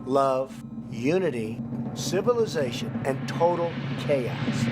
love, unity, civilization, and total chaos.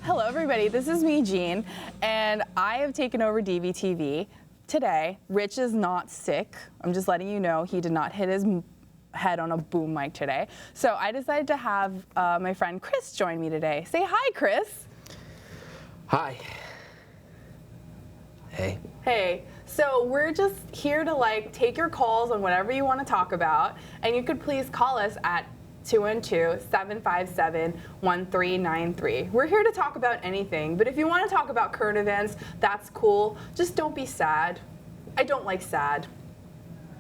Hello everybody, this is me, Jean, and I have taken over dvtv. Today, Rich is not sick. I'm just letting you know he did not hit his head on a boom mic today. So I decided to have my friend Chris join me today. Say hi, Chris. Hi. Hey. Hey, so we're just here to take your calls on whatever you want to talk about, and you could please call us at 212-757-1393. We're here to talk about anything, but if you want to talk about current events, that's cool. Just don't be sad. I don't like sad.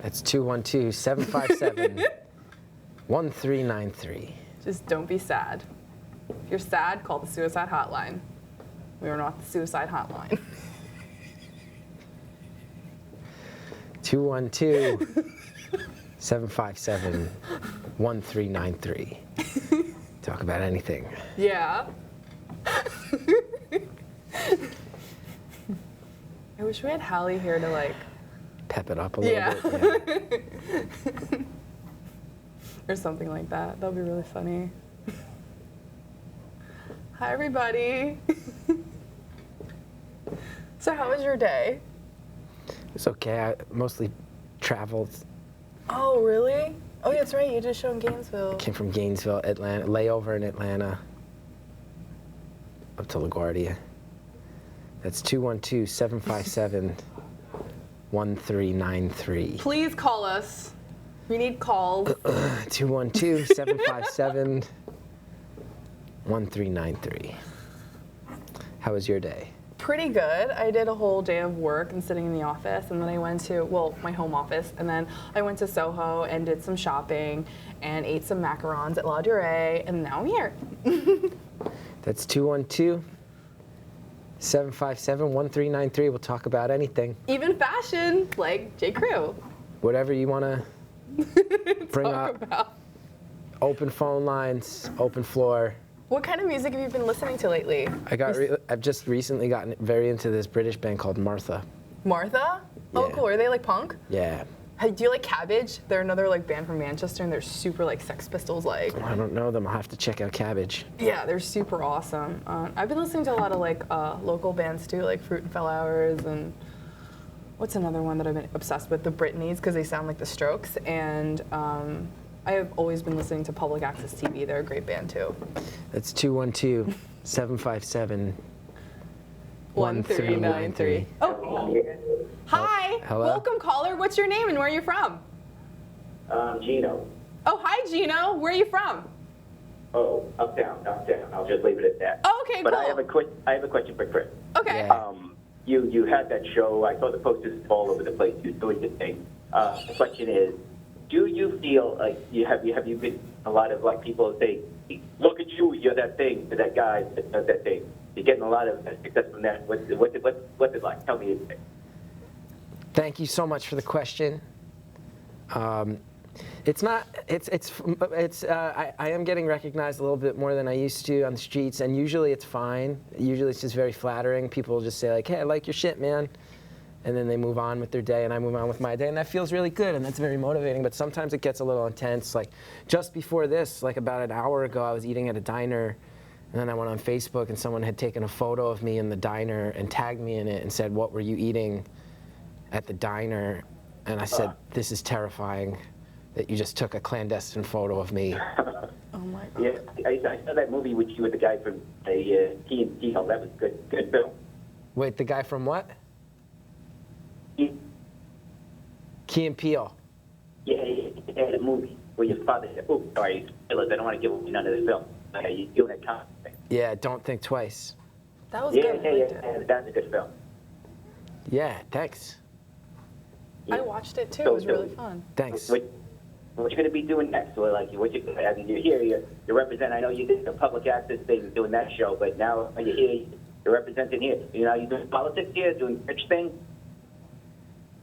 That's 212-757-1393. Just don't be sad. If you're sad, call the suicide hotline. We are not the suicide hotline. 212-757-1393. Talk about anything. Yeah. I wish we had Hallie here to pep it up a little bit. Yeah. Or something like that. That'd be really funny. Hi, everybody. So how was your day? It's okay. I mostly traveled. Oh, really? Oh, yeah, that's right. You did a show in Gainesville. Came from Gainesville, Atlanta, layover in Atlanta, up to LaGuardia. That's 212-757-1393. Please call us. We need calls. 212-757-1393. How was your day? Pretty good. I did a whole day of work and sitting in the office, and then I went to, my home office, and then I went to Soho and did some shopping and ate some macarons at La Durée, and now I'm here. That's 212-757-1393. We'll talk about anything. Even fashion, like J. Crew. Whatever you want to bring up. About. Open phone lines, open floor. What kind of music have you been listening to lately? I've just recently gotten very into this British band called Martha. Martha? Oh, Yeah. cool. Are they punk? Yeah. Hey, do you like Cabbage? They're another band from Manchester, and they're super Sex Pistols I don't know them. I'll have to check out Cabbage. Yeah, they're super awesome. I've been listening to a lot of local bands too, like Fruit and Flowers, and what's another one that I've been obsessed with? The Britneys, because they sound like the Strokes, and I have always been listening to Public Access TV. They're a great band too. That's 212-757-1393. Oh, hi. Hello. Welcome, caller. What's your name and where are you from? Gino. Oh, hi, Gino. Where are you from? Oh, uptown. I'll just leave it at that. Oh, okay, but cool. I have a question for Chris. Okay. Yeah. You had that show. I saw the posters all over the place. You're doing the thing. The question is, do you feel like have you been a lot of people say, look at you, you're that thing, to that guy that does that thing. You're getting a lot of success from that. What's it like? Tell me. Thank you so much for the question. I am getting recognized a little bit more than I used to on the streets, and usually it's fine. Usually it's just very flattering. People will just say hey, I like your shit, man. And then they move on with their day, and I move on with my day, and that feels really good, and that's very motivating. But sometimes it gets a little intense. Just before this, about an hour ago, I was eating at a diner, and then I went on Facebook, and someone had taken a photo of me in the diner and tagged me in it and said, "What were you eating at the diner?" And I said, "This is terrifying that you just took a clandestine photo of me." Oh my God. Yeah, I saw that movie with you with the guy from the T&T. Oh, that was good film. Wait, the guy from what? Key and Peele. Yeah, the movie where your father said, "Oh, sorry, spoilers. I don't want to give you none of the film." You doing that kind of thing. Yeah, Don't Think Twice. That was good. Yeah, that's a good film. Yeah, thanks. I watched it too. So- It was really fun. Thanks. What what you going to be doing next? Or like, what you? I mean, you're here. You represent. I know you did the public access thing, doing that show, but now you're here. You're representing here. You know, you're doing politics here, doing rich thing.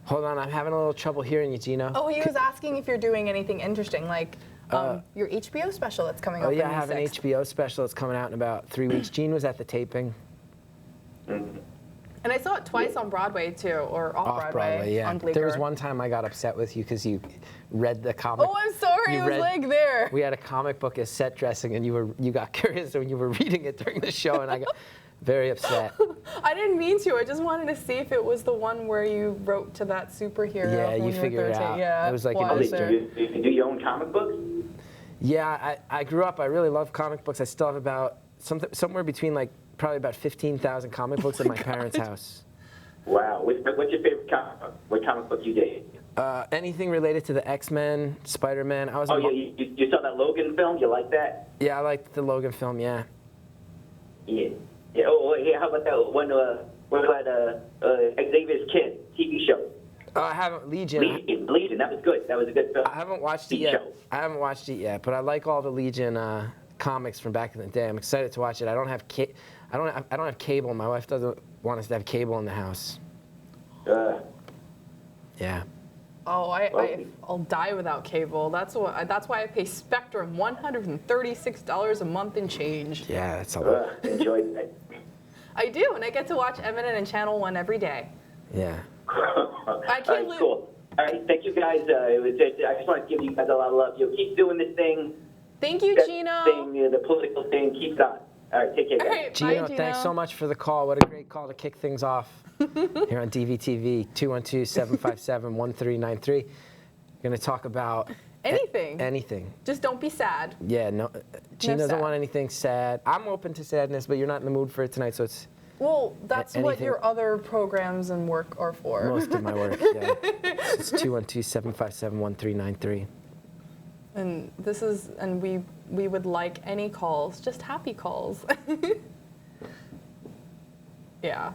Hold on, I'm having a little trouble hearing you, Gino. Oh, he was asking if you're doing anything interesting, like your HBO special that's coming up. Oh yeah, I on have the an 6th. HBO special that's coming out in about 3 weeks. Gene was at the taping. And I saw it twice on Broadway too, or off Broadway. Yeah. On Bleecker. There was one time I got upset with you because you read the comic. Oh, I'm sorry. You It was read- like there. We had a comic book as set dressing, and you got curious when you were reading it during the show, and I got very upset. I didn't mean to. I just wanted to see if it was the one where you wrote to that superhero. Yeah, when you were figured it 13. out. Yeah. It was like why an was Easter. there- You do your own comic books? Yeah, I grew up. I really love comic books. I still have about somewhere between like probably about 15,000 comic books at my parents' house. Wow. What's your favorite comic book? What comic book you did? Anything related to the X-Men, Spider-Man. I was. Oh, yeah, you saw that Logan film? You like that? Yeah, I liked the Logan film. Yeah. Yeah. Yeah. Oh, yeah. How about that one? What about Xavier's Kid TV show? I haven't Legion. Legion. That was good. That was a good film. I haven't watched it TV yet. show. I haven't watched it yet, but I like all the Legion comics from back in the day. I'm excited to watch it. I don't have I don't have cable. My wife doesn't want us to have cable in the house. Yeah. Oh, I'll die without cable. That's why I pay Spectrum $136 a month in change. Yeah, that's a lot. Enjoyed that. I do, and I get to watch Eminent and Channel 1 every day. Yeah. I can't All right, lose. cool. All right, thank you guys. I just want to give you guys a lot of love. You keep doing this thing. Thank you, That Gino. thing, the political thing keeps on. All right, take care, guys. All right, Gino, bye, Gino. thanks so much for the call. What a great call to kick things off here on DVTV, 212-757-1393. We're going to talk about Anything. anything. Just don't be sad. Yeah, no, Gene doesn't sad. want anything sad. I'm open to sadness, but you're not in the mood for it tonight, so it's Well, that's what anything- your other programs and work are for. most of my work. Yeah. It's 212-757-1393. And we would like any calls, just happy calls. Yeah.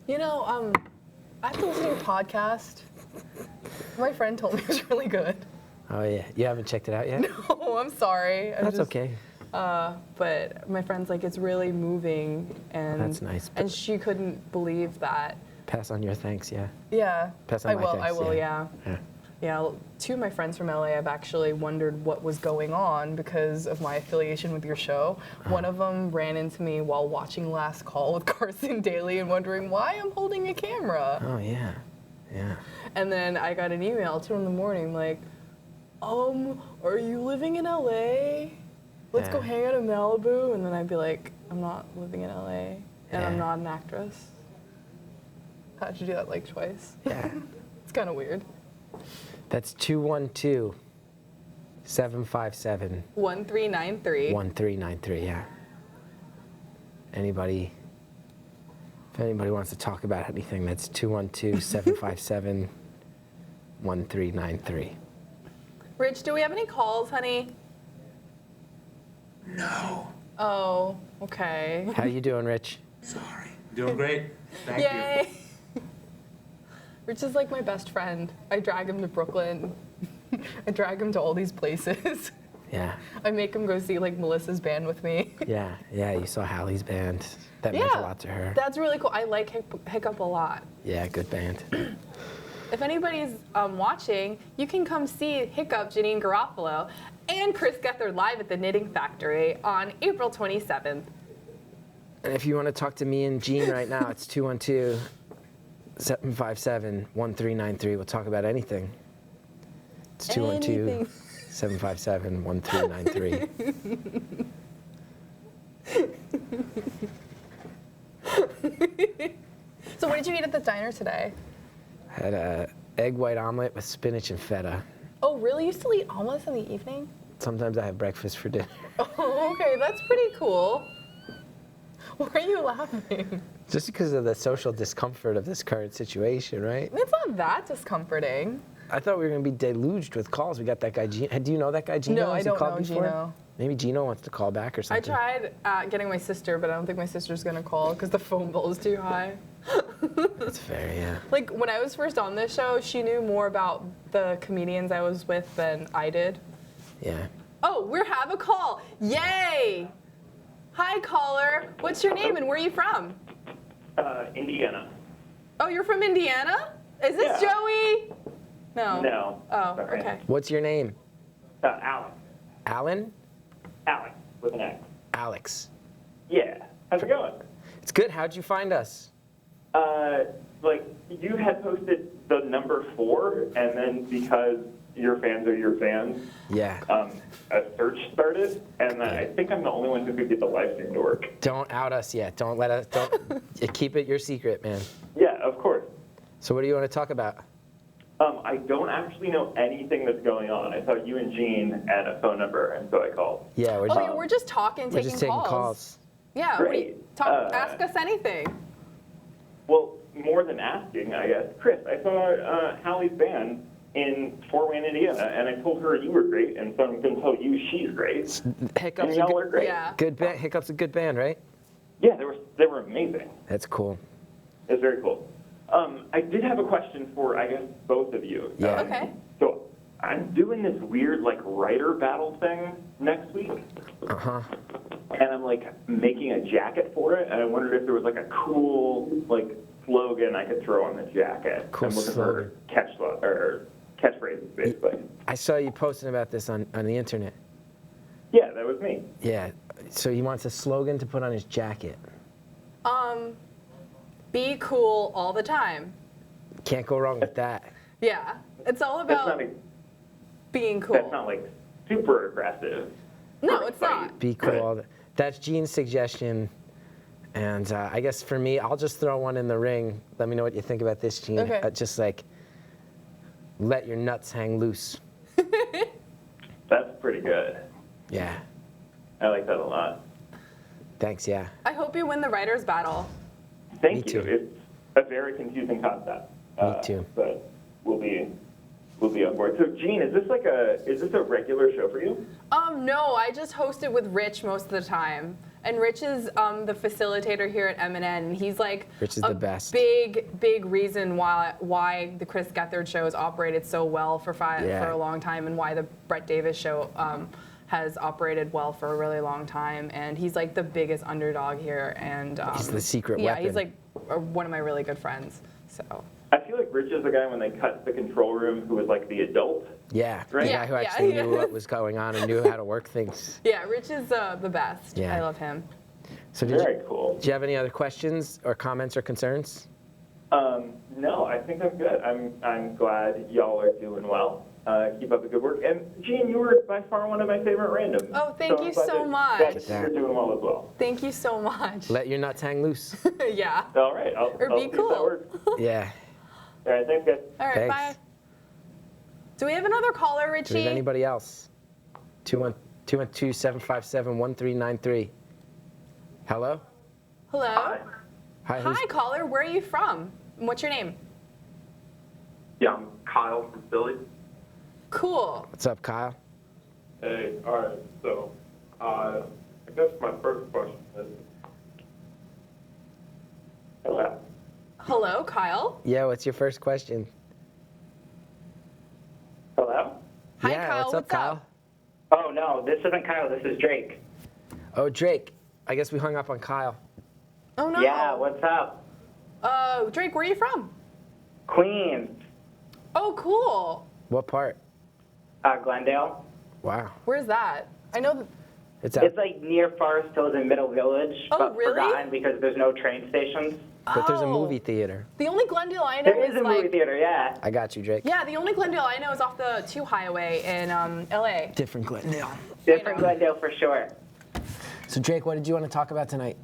You know, I've been listening to a podcast. My friend told me it was really good. Oh, yeah. You haven't checked it out yet? Oh, I'm sorry. That's okay. But my friend's like, it's really moving, and That's nice. And she couldn't believe that. Pass on your thanks, yeah. Yeah. Pass on I my will. thanks, I will. yeah. Yeah. Yeah. Yeah. Two of my friends from LA have actually wondered what was going on because of my affiliation with your show. One of them ran into me while watching Last Call with Carson Daly and wondering why I'm holding a camera. Oh, yeah. Yeah. And then I got an email 2 in the morning like, are you living in LA? Let's go Yeah. hang out in Malibu. And then I'd be like, I'm not living in LA, and I'm Yeah. not an actress. How'd you do that like twice? Yeah. It's kind of weird. That's 212-757-1393, 1393. yeah. Anybody, if anybody wants to talk about anything, that's 212-757-1393. Rich, do we have any calls, honey? No. Oh, okay. How you doing, Rich? Sorry. Doing great. Thank Yay. Rich is like my best friend. I drag him to Brooklyn. I drag him to all these places. Yeah. I make him go see like Melissa's band with me. Yeah, yeah, you saw Hallie's band. That meant a lot to her. That's really cool. I like Hiccup a lot. Yeah, good band. If anybody's watching, you can come see Hiccup, Janine Garofalo, and Chris Gethard live at the Knitting Factory on April 27th. And if you want to talk to me and Gene right now, it's 212-757-1393. We'll talk about anything. It's 212-757-1393. So what did you eat at the diner today? I had a egg white omelet with spinach and feta. Oh, really? You still eat omelets in the evening? Sometimes I have breakfast for dinner. Oh, okay, that's pretty cool. Why are you laughing? Just because of the social discomfort of this current situation, right? It's not that discomforting. I thought we were going to be deluged with calls. We got that guy, Gino. Do you know that guy, Gino? No, I Has he don't called know before? Gino. Maybe Gino wants to call back or I something. tried getting my sister, but I don't think my sister's gonna call because the phone bill is too high. That's fair, yeah. Like when I was first on this show, she knew more about the comedians I was with than I did. Yeah. Oh, we have a call. Yay! Hi, caller. What's your name and where are you from? Indiana. Oh, you're from Indiana? Is this Yeah. Joey? No. No. Oh, Sorry. okay. What's your name? Alex. Alan? Alex with an X. Alex. Yeah. How's it going? It's good. How'd you find us? Like, you had posted the number 4, and then because your fans are your fans, Yeah. a search started, and I think I'm the only one who could get the live stream to work. Don't out us yet. Don't let us. Don't. Keep it your secret, man. Yeah, of course. So what do you want to talk about? I don't actually know anything that's going on. I saw you and Gene and a phone number, and so I called. Yeah, Oh, yeah, we're just talking, we're taking just taking calls. calls. Yeah, Great. ask us anything. Well, more than asking, I guess. Chris, I saw Hallie's band in Fort Wayne, Indiana, and I told her you were great, and so I'm going to tell you she's great. Hiccup's And a y'all are good, great. Yeah. good band. Hiccup's a good band, right? Yeah, they were amazing. That's cool. It's very cool. I did have a question for, I guess, both of you. Yeah. Okay. So I'm doing this weird, like, writer battle thing next week, Uh-huh. and I'm, like, making a jacket for it, and I wondered if there was, like, a cool, like, slogan I could throw on the jacket. Cool I'm looking slogan. for catchphrases, basically. I saw you posting about this on the internet. Yeah, that was me. Yeah. So he wants a slogan to put on his jacket. Be cool all the time. Can't go wrong with that. Yeah. It's all That's about not, being cool. that's not, like, super aggressive. No, or it's fight. not. Be cool. all the- That's Gene's suggestion. And I guess for me, I'll just throw one in the ring. Let me know what you think about this, Gene. Okay. Just like, let your nuts hang loose. That's pretty good. Yeah. I like that a lot. Thanks, yeah. I hope you win the writer's battle. Thank Me you. too. It's a very confusing concept. Me too. But we'll be on board. So, Gene, is this a regular show for you? No, I just host it with Rich most of the time. And Rich is the facilitator here at MNN, and he's like Rich is a the best. big reason why the Chris Gethard show has operated so well for Yeah. a long time, and why the Brett Davis show has operated well for a really long time. And he's like the biggest underdog here, and He's the secret yeah, weapon. he's like one of my really good friends. So I feel like Rich is the guy when they cut the control room who was like the adult. Yeah, Right? the Yeah, guy who yeah. actually knew what was going on and knew how to work things. yeah, Rich is the best. Yeah. I love him. So Very cool. do you have any other questions or comments or concerns? No, I think I'm good. I'm glad y'all are doing well. Keep up the good work. And Gene, you were by far one of my favorite randoms. Oh, thank I'm you glad so that- much. that You're doing well as well. Thank you so much. Let your nuts hang loose. yeah. All right. I'll Or be see if that cool. works. Yeah. All right. Thanks, guys. All right, Thanks. bye. Do we have another caller, Richie? Do we have anybody else? 212-757-1393. Hello? Hello? Hi. Hi, caller. Where are you from? And what's your name? Yeah, I'm Kyle from Philly. Cool. What's up, Kyle? Hey, all right. So, I guess my first question is, Hello. Hello, Kyle. Yeah, what's your first question? Hello. Hi, yeah, Kyle. what's up, Kyle? Oh, no, this isn't Kyle. This is Drake. Oh, Drake. I guess we hung up on Kyle. Oh, no. Yeah, what's up? Drake, where are you from? Queens. Oh, cool. What part? Glendale. Wow. Where's that? I know. It's out. It's like near Forest Hills in Middle Village, Oh, but really? forgotten because there's no train stations. But there's a Oh. movie theater. The only Glendale I know There is a like. movie theater, yeah. I got you, Drake. Yeah, the only Glendale I know is off the 2 highway in LA. Different Glendale. Different Glendale for sure. So, Drake, what did you want to talk about tonight?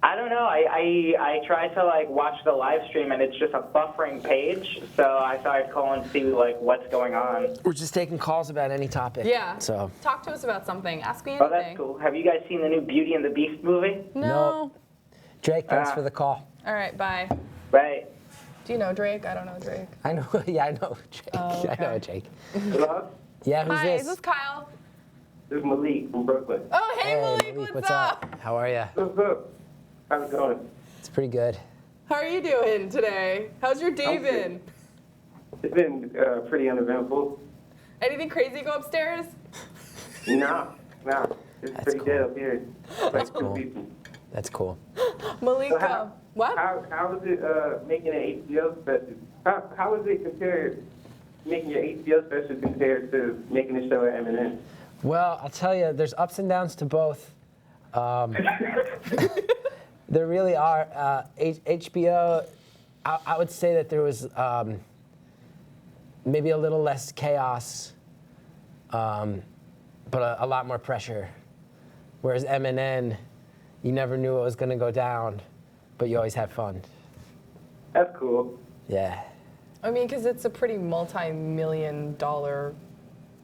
I don't know. I tried to like watch the live stream and it's just a buffering page, so I thought I'd call and see like what's going on. We're just taking calls about any topic. Yeah. So, Talk to us about something. Ask me Oh, anything. that's cool. Have you guys seen the new Beauty and the Beast movie? No. Drake, thanks Ah. for the call. All right, bye. Right. Do you know Drake? I don't know Drake. I know. Yeah, I know Drake. Oh, I know okay. Drake. Hello? Yeah, who's Hi, this? is this Kyle? This is Malik from Brooklyn. Oh, hey, Malik, what's up? How are you? What's up? How's it going? It's pretty good. How are you doing today? How's your day been? It's been pretty uneventful. Anything crazy go upstairs? Nah. It's pretty cool. dead up here. That's cool. That's cool. Malik, So how- what? How is it making an HBO special? How is it compared, making your HBO special compared to making a show at M&M? Well, I'll tell you, there's ups and downs to both. There really are. HBO, I would say that there was maybe a little less chaos, but a lot more pressure. Whereas M&N, you never knew what was going to go down, but you always had fun. That's cool. Yeah. I mean, because it's a pretty multi-million-dollar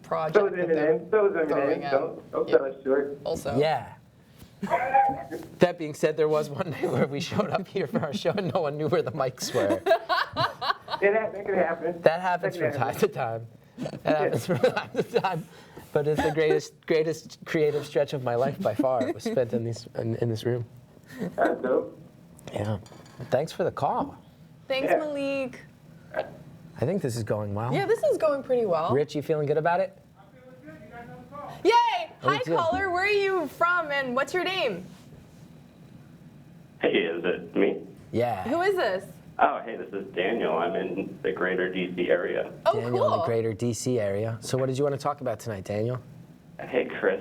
project. So is that they're M&M. So is throwing M&M. out. Don't sell it short. Also. Yeah. That being said, there was one night where we showed up here for our show and no one knew where the mics were. Yeah, that could happen. That happens from time to time. That happens from time to time. But it's the greatest creative stretch of my life by far. It was spent in this room. That's dope. Yeah. Thanks for the call. Thanks, Yeah. Malik. I think this is going well. Yeah, this is going pretty well. Rich, you feeling good about it? Yay! Oh, Hi, too. caller. Where are you from, and what's your name? Hey, is it me? Yeah. Who is this? Oh, hey, this is Daniel. I'm in the greater D.C. area. Oh, Daniel cool. in the greater DC area. So what did you want to talk about tonight, Daniel? Hey, Chris.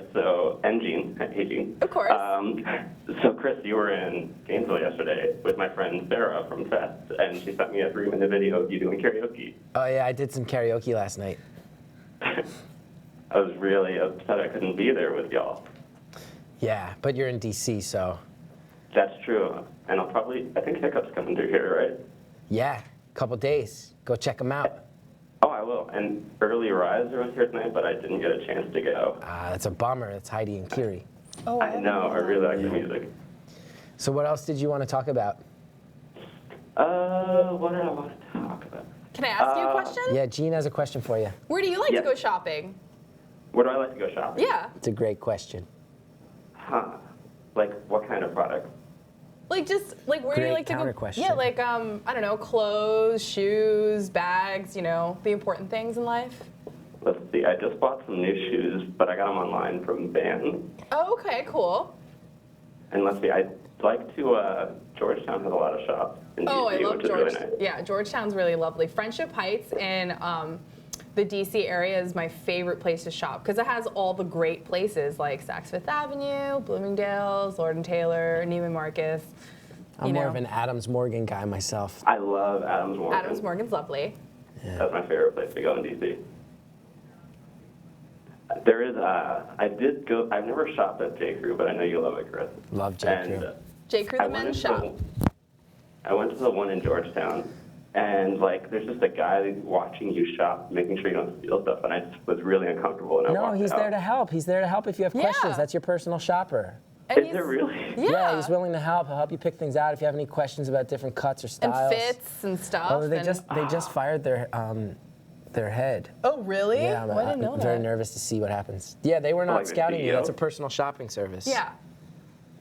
And Gene. Hey, Gene. Of course. So, Chris, you were in Gainesville yesterday with my friend Sarah from Fest, and she sent me a 3-minute video of you doing karaoke. Oh yeah, I did some karaoke last night. I was really upset I couldn't be there with y'all. Yeah, but you're in DC, so That's true. And I think Hiccup's coming through here, right? yeah, couple days. Go check them out. Oh, I will. And Early Riser was here tonight, but I didn't get a chance to go. That's a bummer. That's Heidi and Kiri. Oh, I know. I really like the music. So what else did you want to talk about? What did I want to talk about? Can I ask you a question? Yeah, Gene has a question for you. Where do you like Yeah. to go shopping? Where do I like to go shopping? Yeah. It's a great question. Huh. Like, what kind of product? Like just like where do you Great like to counter go? question. Yeah, like I don't know, clothes, shoes, bags, you know, the important things in life. Let's see. I just bought some new shoes, but I got them online from Vans. Oh, okay, cool. And let's see. I like to. Georgetown has a lot of shops in Oh, I DC, love which is George. really nice. Yeah, Georgetown's really lovely. Friendship Heights in the DC area is my favorite place to shop because it has all the great places like Saks Fifth Avenue, Bloomingdale's, Lord & Taylor, Neiman Marcus. I'm more of an Adams Morgan guy myself. I love Adams Morgan. Adams Morgan's lovely. That's my favorite place to go in DC. There is. I did go. I've never shopped at J. Crew, but I know you love it, Chris. Love J. And, Crew. J. Crew, I the went men's into shop. I went to the one in Georgetown, and like, there's just a guy watching you shop, making sure you don't steal stuff, and I just was really uncomfortable. And I No, walked he's out. there to help. He's there to help if you have Yeah. questions. That's your personal shopper. And Is it really? Yeah. He's willing to help. He'll help you pick things out if you have any questions about different cuts or And styles. fits and stuff. Oh, they and- just fired their head. Oh, really? Yeah, Oh, I didn't know I'm very that. nervous to see what happens. Yeah, they were not like the scouting you. CEO? That's a personal shopping service. Yeah.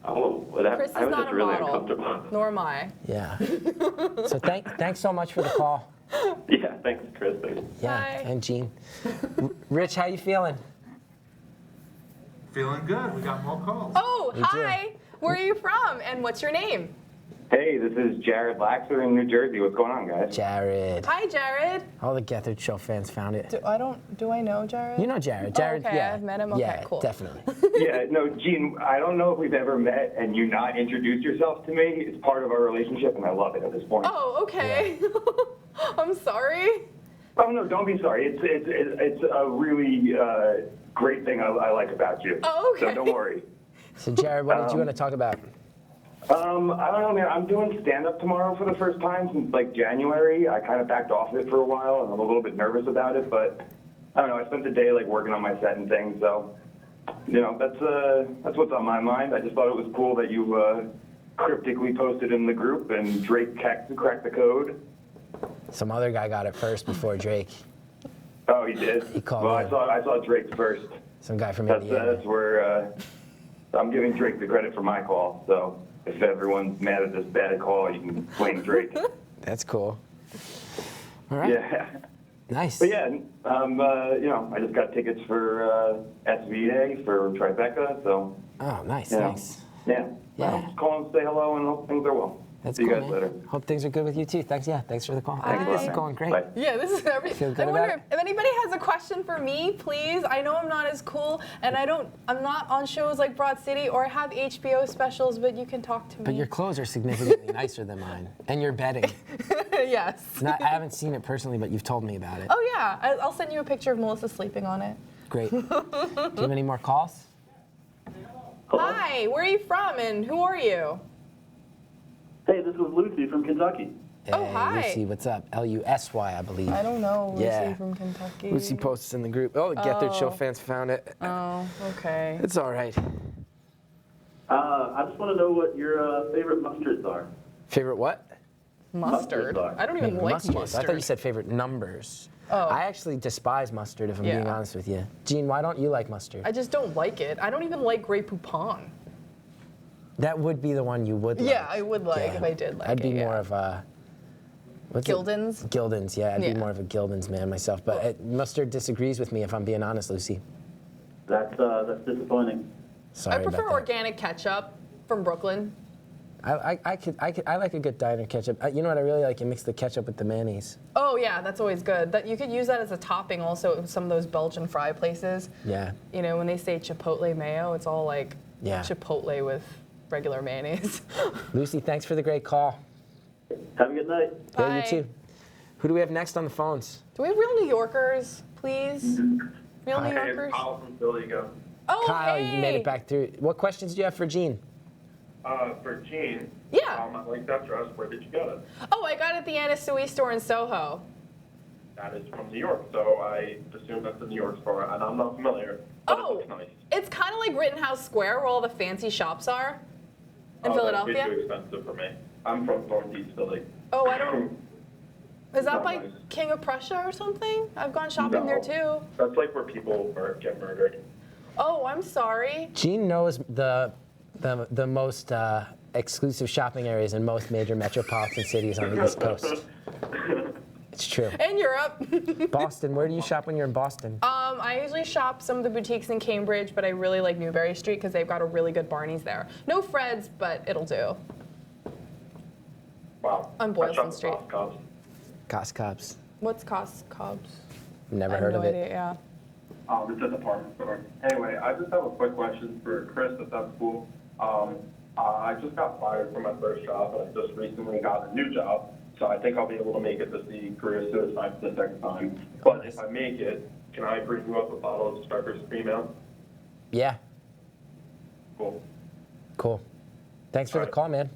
Oh, well, that, Chris I is was not just a really model. uncomfortable. Nor am I. Yeah. So thanks so much for the call. Yeah, thanks, Chris. Thanks. Yeah, Bye. and Gene. Rich, how you feeling? Feeling good. We got more calls. Oh, Me too. hi. Where are you from? And what's your name? Hey, this is Jared Laxer in New Jersey. What's going on, guys? Jared. Hi, Jared. All the Gethard Show fans found it. Do I know Jared? You know Jared. Jared, okay, yeah. I've met him. Okay, yeah, cool. definitely. Yeah, no, Gene, I don't know if we've ever met and you not introduced yourself to me. It's part of our relationship, and I love it at this point. Oh, okay. I'm sorry. Oh, no, don't be sorry. It's a really great thing I like about you. Oh, okay. So don't worry. So Jared, what did you want to talk about? I don't know, man. I'm doing stand-up tomorrow for the first time since, like, January. I kind of backed off it for a while, and I'm a little bit nervous about it, but I don't know. I spent the day, like, working on my set and things, so, you know, that's what's on my mind. I just thought it was cool that you cryptically posted in the group, and Drake cracked the code. Some other guy got it first before Drake. Oh, he did? He called Well, in. I saw Drake first. Some guy from That's Indiana. where I'm giving Drake the credit for my call. So if everyone's mad at this bad call, you can blame Drake. That's cool. All right. Yeah. Nice. But yeah, I just got tickets for SVA for Tribeca. So Oh, nice, you know, nice. yeah. Yeah. I'll just call and say hello and hope things are well. That's See you cool, guys man. later. Hope things are good with you too. Thanks. Yeah, thanks for the call. Thanks, This is man. going great. Bye. Yeah, this is everything. Feel good I wonder about if anybody has a question for me, please. I know I'm not as cool, and I'm not on shows like Broad City or I have HBO specials, but you can talk to me. But your clothes are significantly nicer than mine, and your bedding. Yes. I haven't seen it personally, but you've told me about it. Oh yeah, I'll send you a picture of Melissa sleeping on it. Great. Do you have any more calls? Hi, where are you from, and who are you? Hey, this is Lucy from Kentucky. Oh, Hey, hi. Lucy, what's up? Lusy, I believe. I don't know, Lucy Yeah. from Kentucky. Lucy posts in the group. Oh, the Gethard Show Oh. fans found it. Oh, okay. It's all right. I just want to know what your favorite mustards are. Favorite what? Mustard. Mustard. I don't even like Mustard. mustard. I thought you said favorite numbers. Oh. I actually despise mustard, if I'm being Yeah. honest with you. Gene, why don't you like mustard? I just don't like it. I don't even like Grey Poupon. That would be the one you would like. Yeah, I would like if I did like I'd be it, more yeah. of a... What's it? Gildan's? Gildan's, yeah. I'd Yeah. be more of a Gildan's man myself. But mustard disagrees with me, if I'm being honest, Lucy. That's disappointing. Sorry I prefer about that. organic ketchup from Brooklyn. I like a good diner ketchup. You know what I really like? You mix the ketchup with the mayonnaise. Oh yeah, that's always good. That you could use that as a topping also at some of those Belgian fry places. Yeah. You know, when they say chipotle mayo, it's all like Yeah. chipotle with regular mayonnaise. Lucy, thanks for the great call. Have a good night. Yeah, you Bye. too. Who do we have next on the phones? Do we have real New Yorkers, please? Real New Yorkers? Kyle from Philly go. Oh, Kyle, hey. you made it back through. What questions do you have for Gene? For Gene. Yeah. I like that dress. Where did you get it? Oh, I got it at the Anna Sui store in Soho. That is from New York, so I assume that's a New York store, and I'm not familiar. But Oh, it looks nice. it's kind of like Rittenhouse Square where all the fancy shops are in Philadelphia. That's way too expensive for me. I'm from Northeast Philly. Oh, I don't. Is that Not by nice. King of Prussia or something? I've gone shopping there too. That's like where people get murdered. Oh, I'm sorry. Gene knows the most exclusive shopping areas in most major metropolitan cities on the East Coast. It's true. In Europe. Boston, where do you shop when you're in Boston? I usually shop some of the boutiques in Cambridge, but I really like Newbury Street because they've got a really good Barney's there. No Fred's, but it'll do. Wow. On Boylston Street. Costco's. What's Costco's? Never I have heard no of it. idea, yeah. It's a department store. Anyway, I just have a quick question for Chris, if that's cool. I just got fired from my first job, and I just recently got a new job, so I think I'll be able to make it to see Career Suicide for the second time. But if I make it, can I bring you up a bottle of Striker's Cream Ale? Yeah, Cool. cool. Thanks for the Alright. call, man.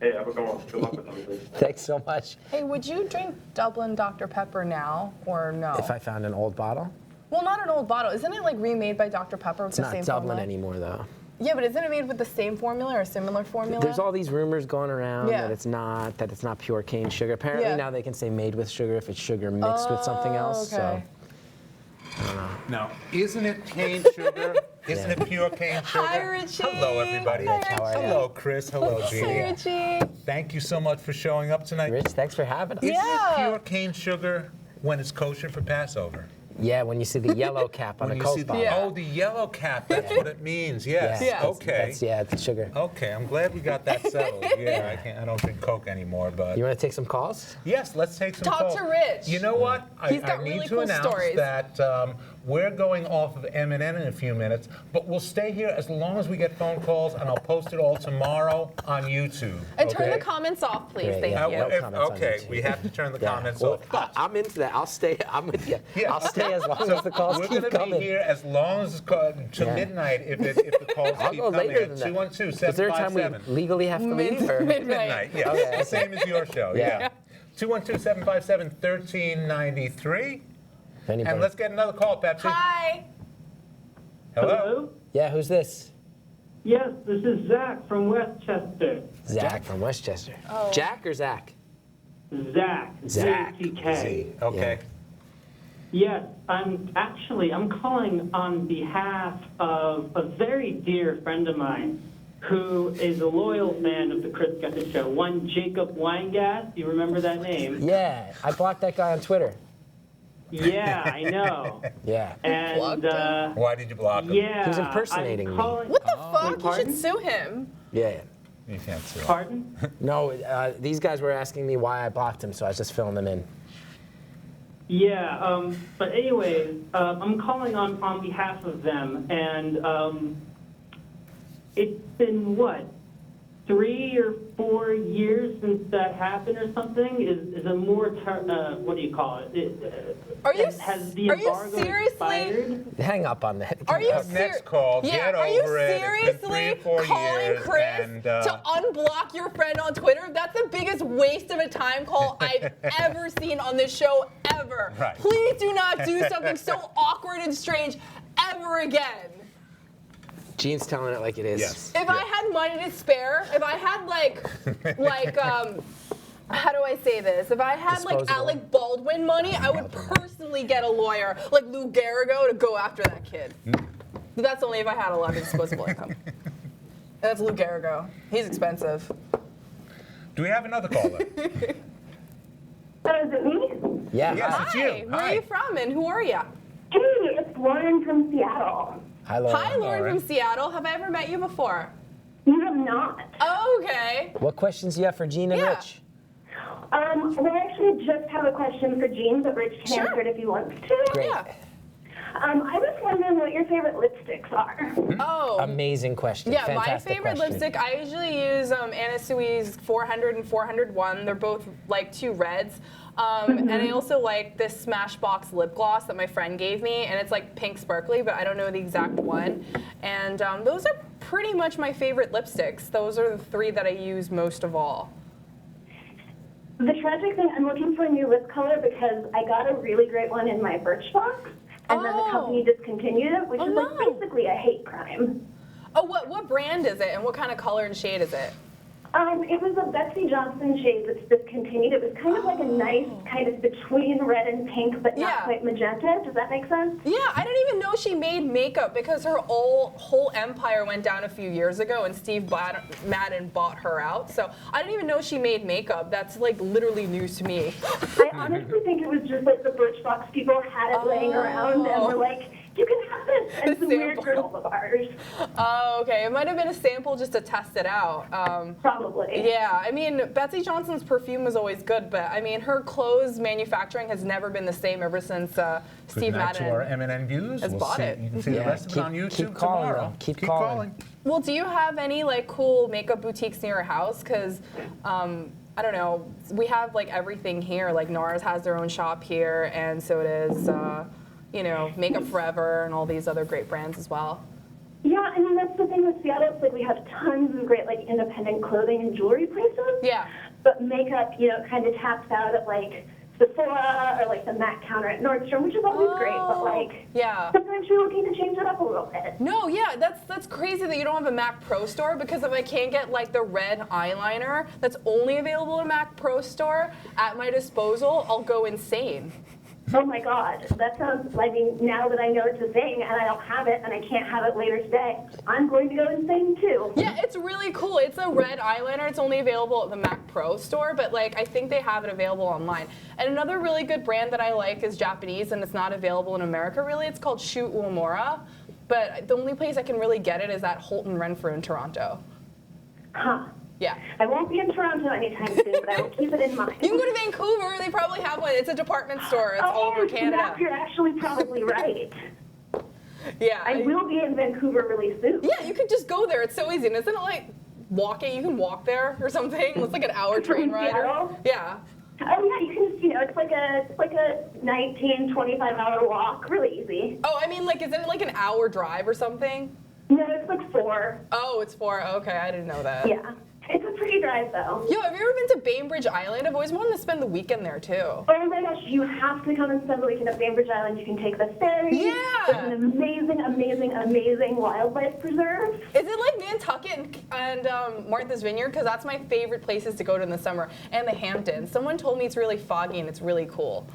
Hey, have a good one. Good luck with everything. Thanks so much. Hey, would you drink Dublin Dr. Pepper now or no? If I found an old bottle, Well, not an old bottle. Isn't it like remade by Dr. Pepper with it's the not same Dublin formula? anymore, though. Yeah, but isn't it made with the same formula or a similar formula? There's all these rumors going around Yeah. that it's not pure cane sugar. Apparently Yeah. now they can say made with sugar if it's sugar mixed with something else. okay. Now, isn't it cane sugar? Isn't it pure cane sugar? Hi, Richie. Hello, everybody. Hi, Richie. How are you? Hello, Chris. Hello, Hey, Jeannie. Richie. Thank you so much for showing up tonight. Rich, thanks for having us. Isn't Yeah. it pure cane sugar when it's kosher for Passover? Yeah, when you see the yellow cap on When a you Coke see the, bottle. Yeah. oh, the yellow cap, that's what it means, yes. Yeah. Okay. That's sugar. Okay, I'm glad we got that settled. Yeah, I don't drink Coke anymore, but You want to take some calls? yes, let's take some Talk calls. to Rich. You know what? He's I got need really to cool announce stories. that we're going off of M&N in a few minutes, but we'll stay here as long as we get phone calls, and I'll post it all tomorrow on YouTube. And turn okay? the comments off, please. Great, Thank yeah. you. No comments on Okay, YouTube. we have to turn the Yeah. comments Well, off. I'm into that. I'll stay. I'm with you. Yeah. I'll stay as long as the calls We're keep going to be coming. here as long as to Yeah. midnight if the calls I'll keep go coming later at than that. 212-757. Is there a time we legally have to leave? Or? Midnight, yeah. Okay. The same as your show, Yeah. yeah. 212-757-1393. If anybody- And let's get another call, Pepsi. Hi. Hello? Yeah, who's this? Yes, this is Zach from Westchester. Zach from Westchester. Oh. Jack or Zach? Zach. Zach. Z-A-C-K. Z. Okay. Yes, I'm calling on behalf of a very dear friend of mine who is a loyal fan of the Chris Gethard Show. One Jacob Weingast, you remember that name? Yeah, I blocked that guy on Twitter. Yeah, I know. Yeah. And Why did you block him? yeah, He was impersonating me. What the fuck? You pardon? should sue him. Yeah. You can't sue him. Pardon? No, these guys were asking me why I blocked him, so I was just filling them in. Yeah, but anyways, I'm calling on behalf of them, and it's been, what, 3 or 4 years since that happened or something? Is a more, what do you call it? Has the embargo seriously? expired? Hang up on that. Are you Next call. Yeah, Get are you over it. It's been 3 seriously or 4 calling years, Chris and, to unblock your friend on Twitter? That's the biggest waste of a time call I've ever seen on this show ever. Right. Please do not do something so awkward and strange ever again. Gene's telling it like it is. Yes. If I had money to spare, if I had how do I say this? If I had like Disposable. Alec Baldwin money, I would personally get a lawyer like Lou Gehrig to go after that kid. But that's only if I had a lot of disposable income. And that's Lou Gehrig. He's expensive. Do we have another caller? Is it me? Yeah. Yes, Hi. it's you. Where are you from and who are you? Hey, it's Lauren from Seattle. Hi, Lauren. Hi, Lauren from Seattle. Have I ever met you before? You have not. Oh, okay. What questions do you have for Gene and Yeah. Rich? Well, I actually just have a question for Gene, but Rich can answer it if he wants to. Great. Yeah. I was wondering what your favorite lipsticks are. Oh. Amazing question. Yeah, Fantastic my favorite question. lipstick, I usually use Anna Sui's 400 and 401. They're both like 2 reds. And I also like this Smashbox lip gloss that my friend gave me, and it's like pink sparkly, but I don't know the exact one. And those are pretty much my favorite lipsticks. Those are the 3 that I use most of all. The tragic thing, I'm looking for a new lip color because I got a really great one in my Birchbox, and then the company discontinued it, which is like basically a hate crime. Oh, what brand is it, and what kind of color and shade is it? It was a Betsy Johnson shade that's discontinued. It was kind of like a nice kind of between red and pink, but not quite magenta. Does that make sense? Yeah, I didn't even know she made makeup because her whole empire went down a few years ago and Steve Madden bought her out. So I didn't even know she made makeup. That's like literally news to me. I honestly think it was just like the Birchbox people had it laying around and were like, you can have this, and some weird girls of ours. Oh, okay. It might have been a sample just to test it out. Probably. Yeah, I mean, Betsy Johnson's perfume is always good, but I mean, her clothes manufacturing has never been the same ever since Steve Madden to our MNN views. has bought it. You can see the rest of it on YouTube keep calling, tomorrow. though. Keep calling. Well, do you have any like cool makeup boutiques near your house? Because I don't know, we have like everything here. Like NARS has their own shop here, and so does you know, Makeup Forever and all these other great brands as well. Yeah, I mean, that's the thing with Seattle. It's like we have tons of great like independent clothing and jewelry places. Yeah. But makeup, you know, kind of taps out at like Sephora or like the MAC counter at Nordstrom, which is always great, but like sometimes you're looking to change it up a little bit. No, yeah, that's crazy that you don't have a MAC Pro store, because if I can't get like the red eyeliner that's only available in a MAC Pro store at my disposal, I'll go insane. Oh my God, that sounds, I mean, now that I know it's a thing and I don't have it and I can't have it later today, I'm going to go insane too. Yeah, it's really cool. It's a red eyeliner. It's only available at the Mac Pro store, but like I think they have it available online. And another really good brand that I like is Japanese, and it's not available in America really. It's called Shu Uemura, but the only place I can really get it is at Holt & Renfrew in Toronto. Huh. Yeah. I won't be in Toronto anytime soon, but I will keep it in mind. You can go to Vancouver. They probably have one. It's a department store. It's all over Canada. You're actually probably right. Yeah. I will be in Vancouver really soon. Yeah, you could just go there. It's so easy. And isn't it like walking? You can walk there or something. It's like an hour train ride. Yeah. Oh yeah, you can. You know, it's like a 19, 25-hour walk. Really easy. Oh, I mean, like, isn't it like an hour drive or something? No, it's like 4. Oh, it's 4. Okay, I didn't know that. Yeah. It's a pretty drive, though. Yo, have you ever been to Bainbridge Island? I've always wanted to spend the weekend there, too. Oh my gosh, you have to come and spend the weekend at Bainbridge Island. You can take the ferry. Yeah. It's an amazing, amazing, amazing wildlife preserve. Is it like Nantucket and Martha's Vineyard? Because that's my favorite places to go to in the summer. And the Hamptons. Someone told me it's really foggy and it's really cool.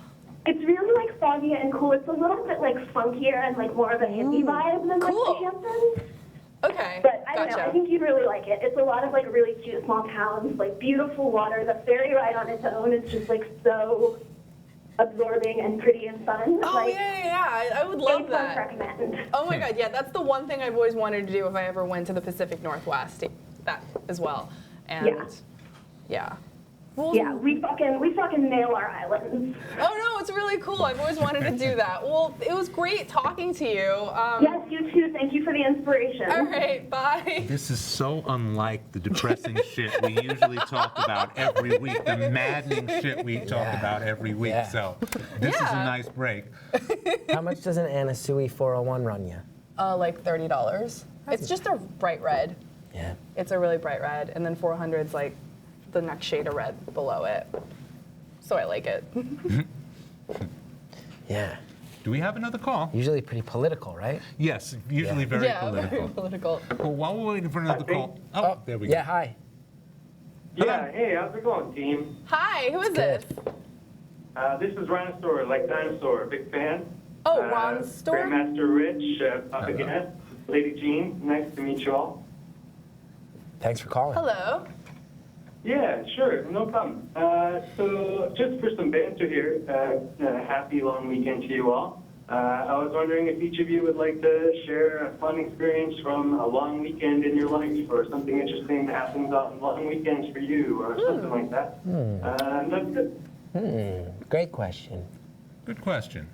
It's really like foggy and cool. It's a little bit like funkier and like more of a hippie vibe than Cool. like the Hamptons. Okay. But I don't gotcha. know, I think you'd really like it. It's a lot of like really cute small towns, like beautiful water. The ferry ride on its own is just like so absorbing and pretty and fun. Oh, like, yeah. I would love big that. fun recommend. Oh my God, yeah, that's the one thing I've always wanted to do if I ever went to the Pacific Northwest, that as well. And yeah. Well, Yeah, we fucking nail our islands. Oh no, it's really cool. I've always wanted to do that. Well, it was great talking to you. Yes, you too. Thank you for the inspiration. All right, bye. This is so unlike the depressing shit we usually talk about every week, the maddening shit we talk about every week. Yeah. So this is a nice break. How much does an Anasui 401 run you? Like $30. It's just a bright red. Yeah. It's a really bright red, and then 400's like the next shade of red below it. So I like it. Yeah. Do we have another call? Usually pretty political, right? Yes, usually very political. Very political. Well, while we're waiting for another call. Oh, there we go. Yeah, hi. Yeah, hey, how's it going, team? Hi, who is this? This is Rhinosaur, like dinosaur, big fan. Oh, Ron Store? Grandmaster Rich, Papa Guinness, Lady Jean, nice to meet you all. Thanks for calling. Hello. Yeah, sure, no problem. So just for some banter here, happy long weekend to you all. I was wondering if each of you would like to share a fun experience from a long weekend in your life, or something interesting that happens on long weekends for you, or something like that. And that's good. Great question. Good question.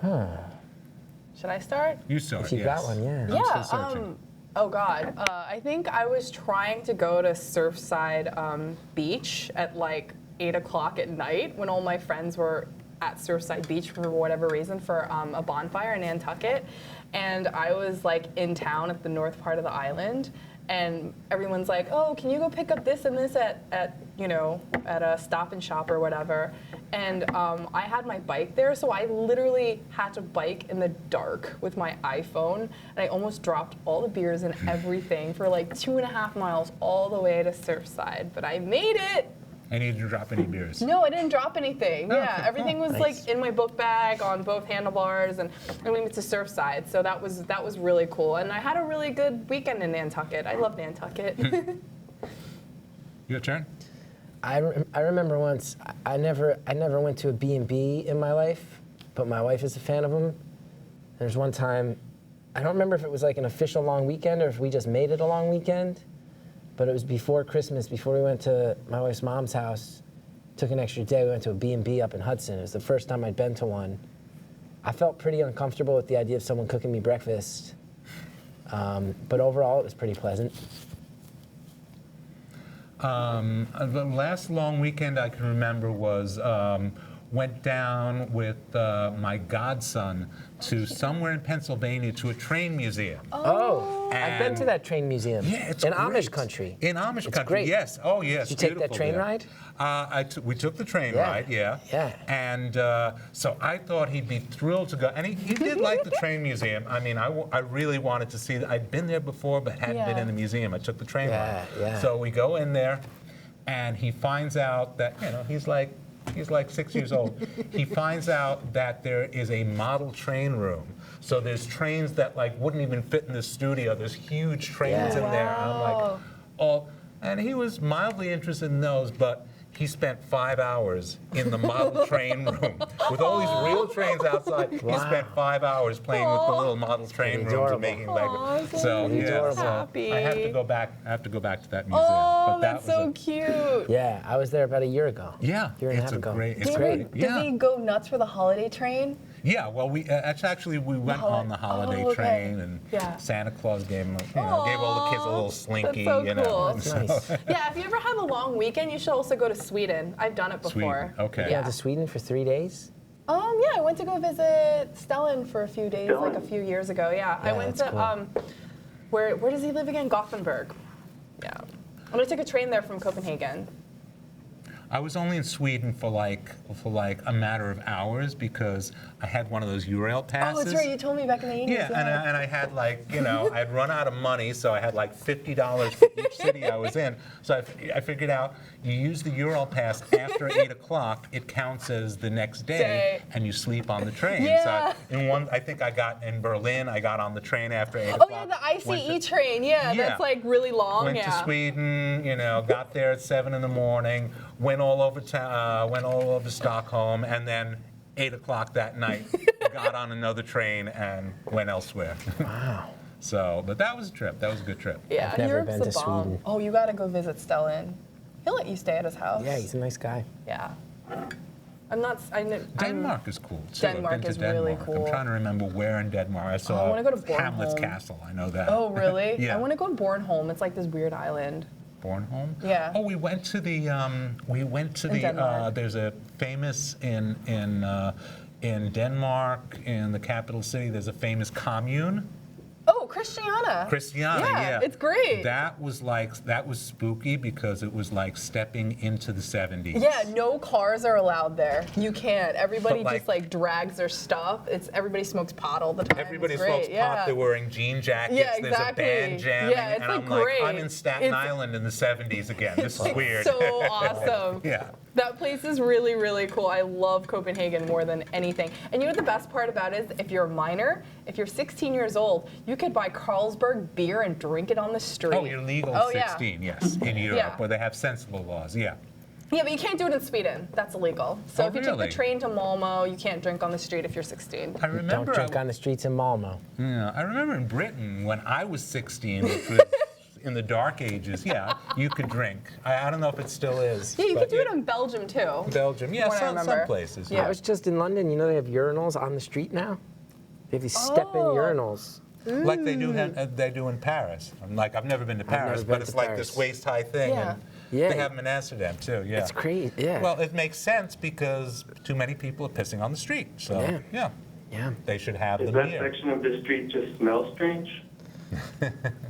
Should I start? You start, If you got one, yeah. Yeah. still searching. Oh God. I think I was trying to go to Surfside Beach at like 8 o'clock at night when all my friends were at Surfside Beach for whatever reason for a bonfire in Nantucket, and I was like in town at the north part of the island, and everyone's like, oh, can you go pick up this and this at a Stop and Shop or whatever. And I had my bike there, so I literally had to bike in the dark with my iPhone, and I almost dropped all the beers and everything for like 2.5 miles all the way to Surfside, but I made it. And you didn't drop any beers. No, I didn't drop anything. Yeah, everything was like in my book bag on both handlebars, and we went to Surfside, so that was really cool. And I had a really good weekend in Nantucket. I love Nantucket. Your turn. I remember once, I never went to a B&B in my life, but my wife is a fan of them. There's one time, I don't remember if it was like an official long weekend or if we just made it a long weekend, but it was before Christmas, before we went to my wife's mom's house, took an extra day, we went to a B&B up in Hudson. It was the first time I'd been to one. I felt pretty uncomfortable with the idea of someone cooking me breakfast, but overall it was pretty pleasant. The last long weekend I can remember was went down with my godson to somewhere in Pennsylvania to a train museum. Oh, I've been to that train museum. Yeah, it's in great. Amish country. In Amish It's country, great. yes. Oh, yes. Did you take that beautiful train there. ride? We took the train Yeah. ride, yeah. Yeah. And so I thought he'd be thrilled to go. And he did like the train museum. I mean, I really wanted to see that. I'd been there before, but hadn't been in the museum. I took the train ride. Yeah. So we go in there, and he finds out that, he's like 6 years old. He finds out that there is a model train room. So there's trains that like wouldn't even fit in the studio. There's huge trains in there. And I'm like, oh, and he was mildly interested in those, but he spent 5 hours in the model train room with all these real trains outside. He spent 5 hours playing with the little model train rooms and making Lego. So yeah, happy. I have to go back. I have to go back to that museum. Oh, But that that's was so cute. Yeah, I was there about a year ago. Yeah, Year and a it's half ago. great. It's Does great. Does he go nuts for the holiday train? Yeah, well, we actually we went on the holiday train, and Santa Claus gave him, gave all the kids a little slinky, That's so cool. That's nice. Yeah, if you ever have a long weekend, you should also go to Sweden. I've done it before. Sweden, okay. You went to Sweden for 3 days? Yeah, I went to go visit Stellan for a few days, like a few years ago. Yeah, I went that's to cool. where does he live again? Gothenburg. Yeah, I'm gonna take a train there from Copenhagen. I was only in Sweden for like a matter of hours because I had one of those Eurail passes. Oh, that's right. You told me back in the 80s. Yeah, and I had like, I'd run out of money, so I had like $50 for each city I was in. So I figured out you use the Ural pass after 8 o'clock, it counts as the next day, and you sleep on the train. Yeah. So I think I got in Berlin, I got on the train after 8 o'clock. Oh yeah, the ICE train. Yeah, that's like really long. Went to Sweden, got there at 7 in the morning, went all over Stockholm, and then 8 o'clock that night, got on another train and went elsewhere. Wow. So, but that was a trip. That was a good trip. Yeah, I've never Europe's been the to bomb. Sweden. Oh, you gotta go visit Stellan. He'll let you stay at his house. Yeah, he's a nice guy. Yeah. I'm not. Denmark is cool too. Denmark I've been is to Denmark. really cool. I'm trying to remember where in Denmark. I I saw wanna go to Hamlet's Bornholm. Castle. I know that. Oh really? Yeah. I want to go to Bornholm. It's like this weird island. Bornholm? Yeah. Oh, we went to the. Denmark. There's a famous in Denmark, in the capital city. There's a famous commune. Oh, Christiana. Yeah. It's great. That was spooky because it was like stepping into the 70s. Yeah, no cars are allowed there. You can't. Everybody But, just like drags their stuff. Everybody smokes pot all the time. Everybody It's smokes great. pot. They're wearing jean jackets. Yeah, exactly. There's a band jamming, Yeah, it's and like I'm great. I'm in Staten Island in the 70s again. This is weird. So awesome. Yeah. That place is really, really cool. I love Copenhagen more than anything. And you know what the best part about it is? If you're a minor, if you're 16 years old, you could buy Carlsberg beer and drink it on the street. Oh, you're legal Oh, at 16, yes, in Europe, Yeah. where they have sensible laws, yeah. Yeah, but you can't do it in Sweden. That's illegal. So Oh, if you take really? the train to Malmo, you can't drink on the street if you're 16. I remember. Don't drink on the streets in Malmo. Yeah, I remember in Britain when I was 16, which was in the dark ages, yeah, you could drink. I don't know if it still is. Yeah, you but could do it in Belgium too. Belgium, yeah, What I some remember. places. I was just in London. You know they have urinals on the street now? They have these step-in urinals. Like they do in Paris. I've never been to Paris, never but been it's to like Paris. this waist-high thing. Yeah. And Yeah. they have them in Amsterdam too, yeah. It's crazy, yeah. Well, it makes sense because too many people are pissing on the street. So, Yeah. they should have Does them that here. section of the street just smell strange?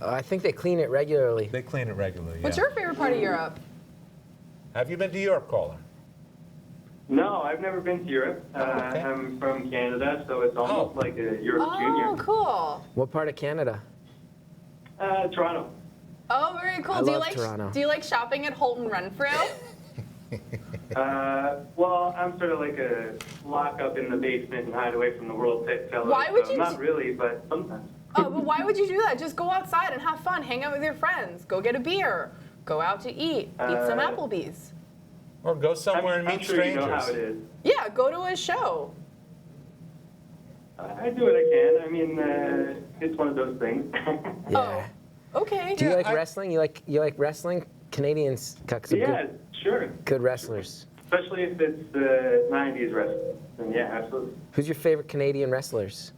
I think they clean it regularly. They clean it regularly, What's yeah. your favorite part of Europe? Have you been to Europe, Caller? No, I've never been to Europe. okay. I'm from Canada, so it's almost like a Europe Oh, Junior. cool. What part of Canada? Toronto. Oh, very cool. I do you love like Toronto. Do you like shopping at Holton Renfrew? Well, I'm sort of like a lock up in the basement and hide away from the world type fellow. Why would so you Not really, but sometimes. Oh, but why would you do that? Just go outside and have fun, hang out with your friends, go get a beer, go out to eat some Applebee's. Or go somewhere and I'm meet sure strangers. you know how it is. Yeah, go to a show. I do what I can. I mean, it's one of those things. Yeah. Okay. Do you like wrestling? You like wrestling? Canadians got some Yeah, sure. good wrestlers. Especially if it's the 90s wrestling. Then yeah, absolutely. Who's your favorite Canadian wrestlers?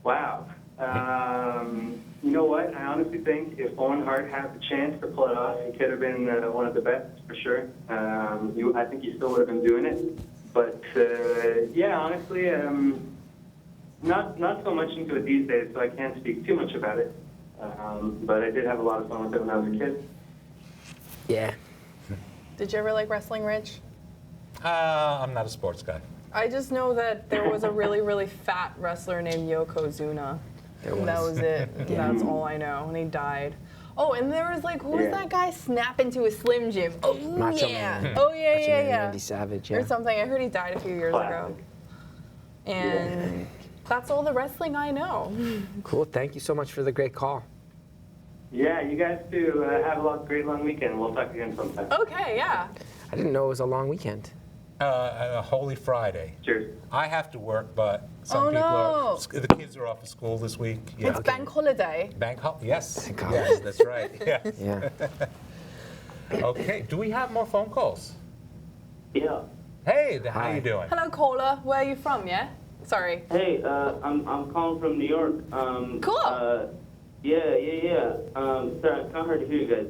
Wow. You know what? I honestly think if Owen Hart had the chance to pull it off, he could have been one of the best for sure. I think he still would have been doing it. But yeah, honestly, not so much into it these days, so I can't speak too much about it. But I did have a lot of fun with it when I was a kid. Yeah. Did you ever like wrestling, Rich? I'm not a sports guy. I just know that there was a really, really fat wrestler named Yokozuna. And that was it. That's all I know. And he died. Oh, and there was like, who was that guy snap into a Slim Jim? Oh, Macho yeah. Man. Oh, yeah, Macho yeah, Man yeah. Randy Savage, yeah. Or something. I heard he died a few years ago. And that's all the wrestling I know. Cool. Thank you so much for the great call. Yeah, you guys too. Have a great long weekend. We'll talk again sometime. Okay, yeah. I didn't know it was a long weekend. Holy Friday. Cheers. I have to work, but some Oh, people no. are. The kids are off of school this week. Yeah. It's bank holiday. Bank holiday. Yes. Bank Yes, holiday. that's right. Yeah. Yeah. Okay. Do we have more phone calls? Yeah. Hey, how Hi. you doing? Hello, caller. Where are you from, yeah? Sorry. Hey, I'm calling from New York. Cool. Yeah. Sorry, it's kind of hard to hear you guys.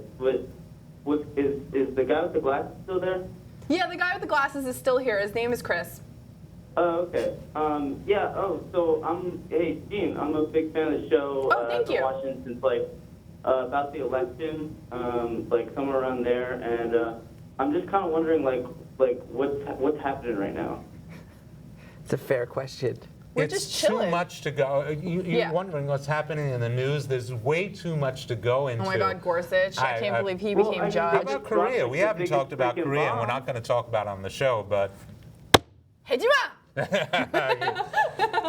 Is the guy with the glasses still there? Yeah, the guy with the glasses is still here. His name is Chris. Oh, okay. Yeah. Oh, so hey, Gene, I'm a big fan of the show. Oh, thank you. I've been watching since about the election, like somewhere around there, and I'm just kind of wondering, like what's happening right now. It's a fair question. We're it's just too chilling. much to go. You're wondering what's happening in the news. There's way too much to go into. Oh my God, Gorsuch! I can't believe he became judge. How about Korea? We haven't talked about Korea, and we're not going to talk about it on the show, but. Hejima!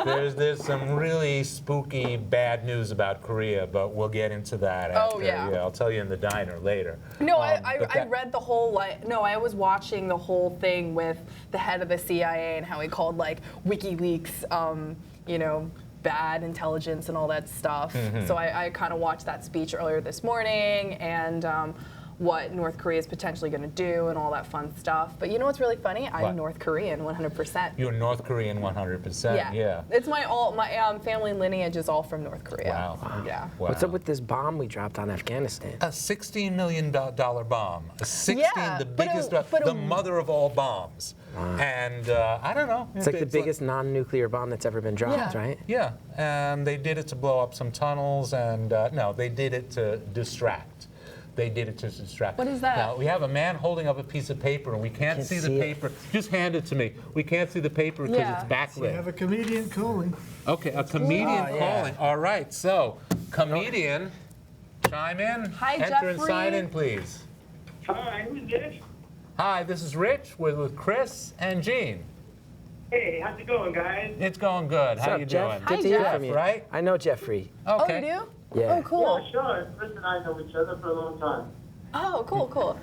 There's some really spooky bad news about Korea, but we'll get into that after. Yeah. I'll tell you in the diner later. No, I read the whole I was watching the whole thing with the head of the CIA and how he called like WikiLeaks, bad intelligence and all that stuff. Mm-hmm. So I kind of watched that speech earlier this morning and what North Korea is potentially going to do and all that fun stuff. But you know what's really funny? I'm North Korean 100%. You're North Korean 100%. Yeah. It's my family lineage is all from North Korea. Wow. Yeah. Wow. What's up with this bomb we dropped on Afghanistan? A $16 million bomb. The biggest, the mother of all bombs. Wow. And I don't know. It's like the biggest non-nuclear bomb that's ever been dropped, right? Yeah, and they did it to blow up some tunnels, and no, they did it to distract. They did it to distract. What is that? Now, we have a man holding up a piece of paper, and we can't see the paper. Just hand it to me. We can't see the paper because it's backlit. We have a comedian calling. Okay, a comedian calling. All right, so, comedian, chime in. Hi, Enter Jeffrey. and sign in, please. Hi, who's this? Hi, this is Rich. We're with Chris and Gene. Hey, how's it going, guys? It's going good. What's How up, you Jeff? doing? Good to hear Jeff. from you. Right? I know Jeffrey. Okay. Oh, you do? Yeah. Oh, cool. Yeah, sure. Chris and I know each other for a long time. Oh, cool.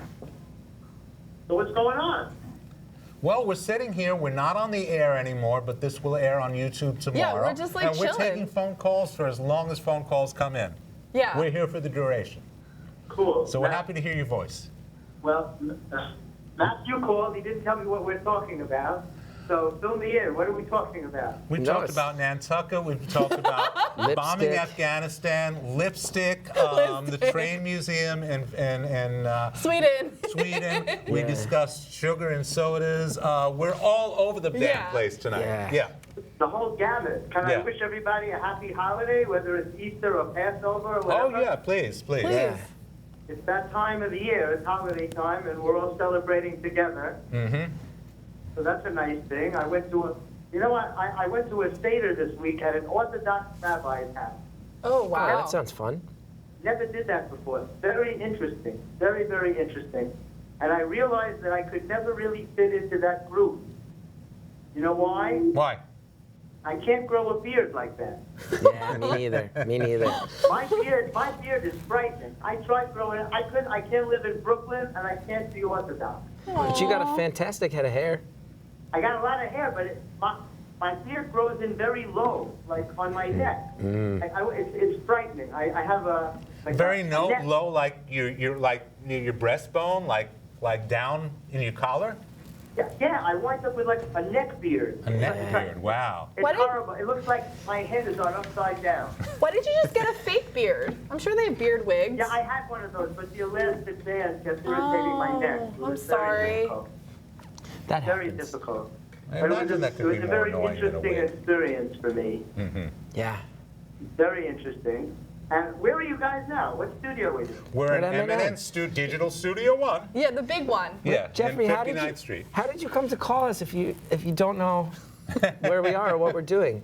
So what's going on? Well, we're sitting here. We're not on the air anymore, but this will air on YouTube tomorrow. Yeah, we're just, like, and we're chilling. taking phone calls for as long as phone calls come in. Yeah. We're here for the duration. Cool. So we're happy to hear your voice. Well, Matthew called. He didn't tell me what we're talking about. So fill me in. What are we talking about? We talked about Nantucket. We've talked about bombing Afghanistan, lipstick, the train museum in Sweden. We discussed sugar and sodas. We're all over the damn place tonight. Yeah. The whole gamut. Can I wish everybody a happy holiday, whether it's Easter or Passover or whatever? Oh, yeah, please. Yeah. It's that time of the year. It's holiday time, and we're all celebrating together. Mm-hmm. So that's a nice thing. I went to I went to a Seder this week at an Orthodox rabbi's house. Oh, wow. That sounds fun. Never did that before. Very interesting. Very, very interesting. And I realized that I could never really fit into that group. You know why? Why? I can't grow a beard like that. Yeah, me neither. Me neither. My beard is frightening. I tried growing it. I can't live in Brooklyn, and I can't be Orthodox. But you got a fantastic head of hair. I got a lot of hair, but my beard grows in very low, like on my neck. It's frightening. I have a low, like your breastbone, like down in your collar. Yeah, I wind up with like a neck beard. A neck beard. Wow. It's horrible. It looks like my head is on upside down. Why did you just get a fake beard? I'm sure they have beard wigs. Yeah, I had one of those, but the elastic band kept irritating my neck. I'm sorry. That very difficult. I imagine that could be more annoying It was a very interesting experience for me. Mm-hmm. Yeah. Very interesting. And where are you guys now? What studio are you? We're in M&N Digital Studio 1. Yeah, the big one. Yeah, Jeffrey, in how 59th Street. How did you come to call us if you don't know where we are or what we're doing?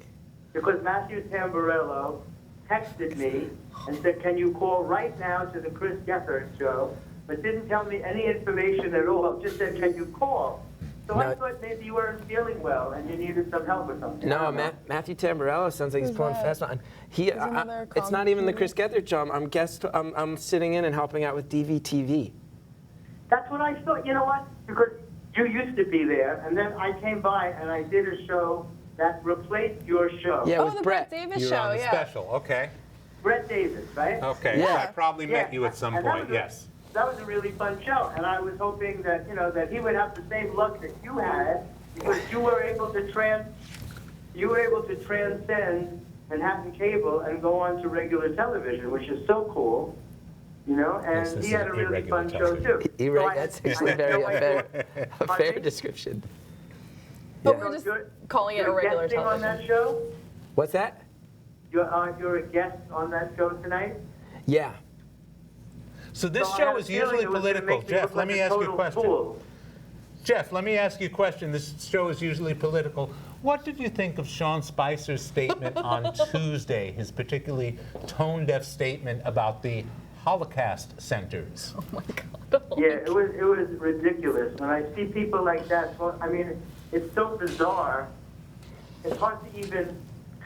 Because Matthew Tamburello texted me and said, can you call right now to the Chris Gethard show? But didn't tell me any information at all. Just said, can you call? So I thought maybe you weren't feeling well and you needed some help or something. No, Matthew Tamburello sounds like he's pulling fast on. It's not even the Chris Gethard show. I'm sitting in and helping out with dvtv. That's what I thought. You know what? Because you used to be there, and then I came by and I did a show that replaced your show. Yeah, with the Brett. Davis You're show, on the yeah. special. Okay. Brett Davis, right? Okay. Yeah. So I probably met you at some And that point. was Yes. That was a really fun show, and I was hoping that that he would have the same luck that you had, because you were able to transcend Manhattan cable and go on to regular television, which is so cool. And Yes, he had a really irregular fun show too. That's actually very a fair description. But we're just calling it a regular guesting television. on that show? What's that? You're a guest on that show tonight? Yeah. So this I show had a is feeling usually it was gonna political. make me Jeff, look let like me a ask you a total question. fool. Jeff, let me ask you a question. This show is usually political. What did you think of Sean Spicer's statement on Tuesday, his particularly tone-deaf statement about the Holocaust centers? Oh my God. Yeah, it was ridiculous. When I see people like that, well, I mean, it's so bizarre. It's hard to even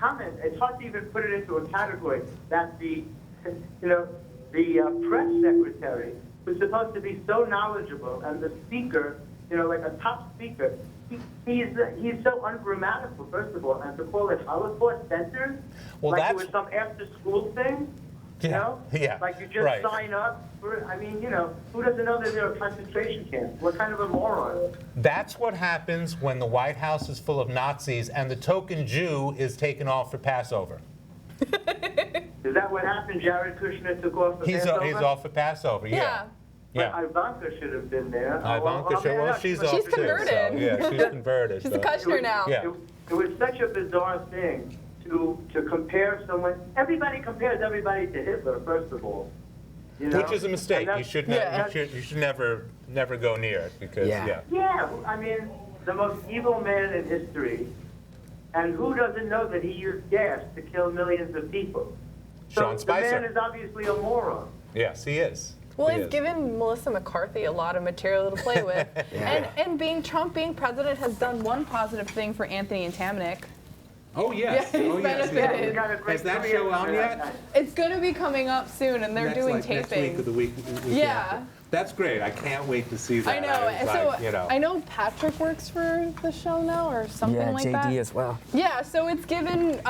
comment. It's hard to even put it into a category that the press secretary, who's supposed to be so knowledgeable, and the speaker, like a top speaker, he's so ungrammatical, first of all, and to call it Holocaust centers, Well, like it that's- was some after-school thing. Yeah. Like you just right. sign up for it. I mean, who doesn't know that there are concentration camps? What kind of a moron? That's what happens when the White House is full of Nazis and the token Jew is taken off for Passover. Is that what happened? Jared Kushner took off for He's Passover? off for Passover, yeah. But Ivanka should have been there. Ivanka should, well, she's off She's too. converted. So, yeah, she's converted. She's so. a Kushner now. Yeah. It was such a bizarre thing to compare someone. Everybody compares everybody to Hitler, first of all. Which is a mistake. You should, you should never go near it because, Yeah, I mean, the most evil man in history. And who doesn't know that he used gas to kill millions of people? Sean Spicer. The man is obviously a moron. Yes, he is. Well, He he's is. given Melissa McCarthy a lot of material to play with. And Trump being president has done one positive thing for Anthony and Tamanick. Oh, yes. Yeah, he's oh, yes. benefited. Has that show on yet? It's going to be coming up soon, and they're doing taping. Next week or the week Yeah. after. That's great. I can't wait to see that. I know. It's like, I know Patrick works for the show now, or something like that. JD as well. Yeah, so it's given the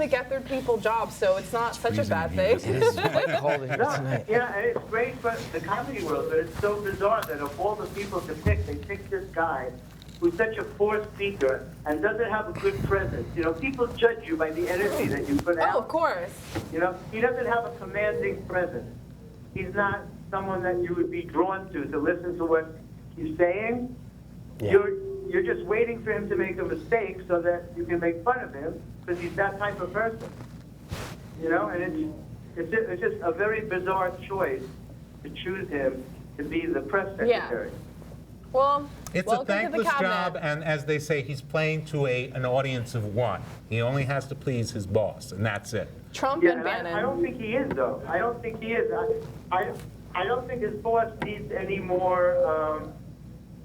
Gethard people jobs, so it's not such a bad thing. It is quite cold here No, tonight. yeah, and it's great for the comedy world, but it's so bizarre that of all the people to pick, they pick this guy who's such a poor speaker and doesn't have a good presence. People judge you by the energy that you put out. Oh, of course. He doesn't have a commanding presence. He's not someone that you would be drawn to listen to what he's saying. Yeah. You're just waiting for him to make a mistake so that you can make fun of him because he's that type of person. And it's just a very bizarre choice to choose him to be the press secretary. Well, It's a welcome to the thankless cabinet. job, and as they say, he's playing to an audience of one. He only has to please his boss, and that's it. Trump Yeah, and and Bannon. I don't think he is, though. I don't think he is. I don't think his boss needs any more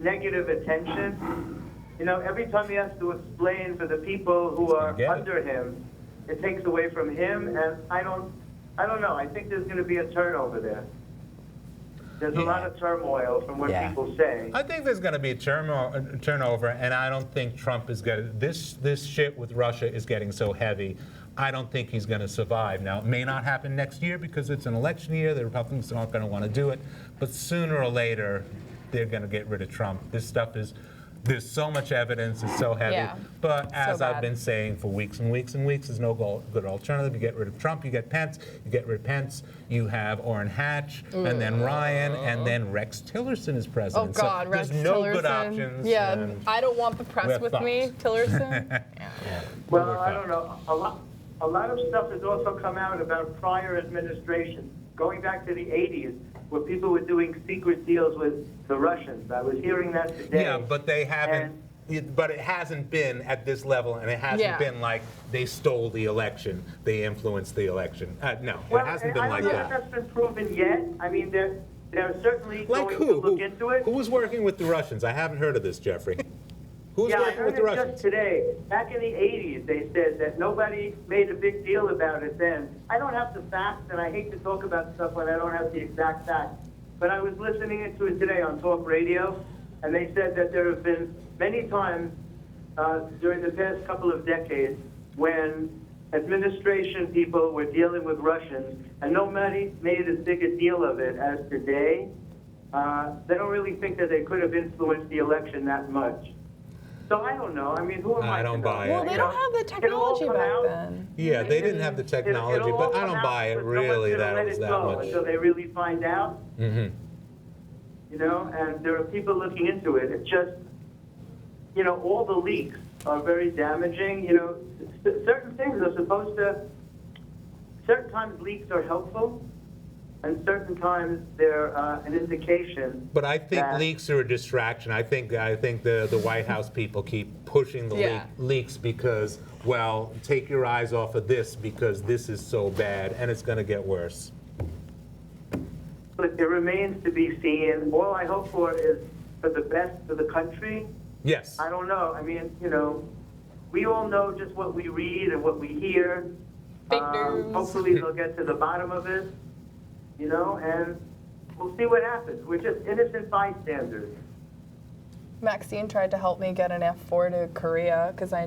negative attention. Every time he has to explain for the people who are under him, it takes away from him, and I don't know. I think there's going to be a turnover there. There's a lot of turmoil from what people say. I think there's going to be a turnover, and I don't think Trump is going to. This shit with Russia is getting so heavy. I don't think he's going to survive. Now, it may not happen next year because it's an election year. The Republicans aren't going to want to do it. But sooner or later, they're going to get rid of Trump. This stuff is, there's so much evidence. It's so heavy. Yeah. But as So I've bad. been saying for weeks and weeks and weeks, there's no good alternative. You get rid of Trump, you get Pence. You get rid of Pence, you have Orrin Hatch, and then Ryan, and then Rex Tillerson is Oh, president. God, so Rex there's no Tillerson. good options. Yeah, and I don't want the press we have with me, Tillerson. Well, I don't know. A lot of stuff has also come out about prior administration, going back to the 80s, where people were doing secret deals with the Russians. I was hearing that today. Yeah, but they haven't. But it hasn't been at this level, and it hasn't been like they stole the election, they influenced the election. No, Well, it hasn't been I like don't know that. if that's been proven yet. I mean, they're certainly Like going who? to look into it. Who was working with the Russians? I haven't heard of this, Jeffrey. Who's Yeah, I working heard with the it Russians? just today. Back in the 80s, they said that nobody made a big deal about it then. I don't have the facts, and I hate to talk about stuff when I don't have the exact facts. But I was listening to it today on talk radio, and they said that there have been many times during the past couple of decades when administration people were dealing with Russians, and nobody made as big a deal of it as today. They don't really think that they could have influenced the election that much. So I don't know. I mean, who am I? I don't to know? buy it. Well, they don't have the technology back then. Yeah, they didn't have the technology, It'll all but I come don't out, buy it but no one's really gonna that let it was it that go much. until they really find out. Mm-hmm. And there are people looking into it. It's just, all the leaks are very damaging. Certain things are supposed to, certain times leaks are helpful. and certain times they're an indication. But I think that- leaks are a distraction. I think the White House people keep pushing the leaks because, well, take your eyes off of this because this is so bad and it's going to get worse. But it remains to be seen. All I hope for is for the best for the country. Yes. I don't know. I mean, you know, we all know just what we read and what we hear. Fake news. Hopefully they'll get to the bottom of it, you know, and we'll see what happens. We're just innocent bystanders. Maxine tried to help me get an F4 to Korea because I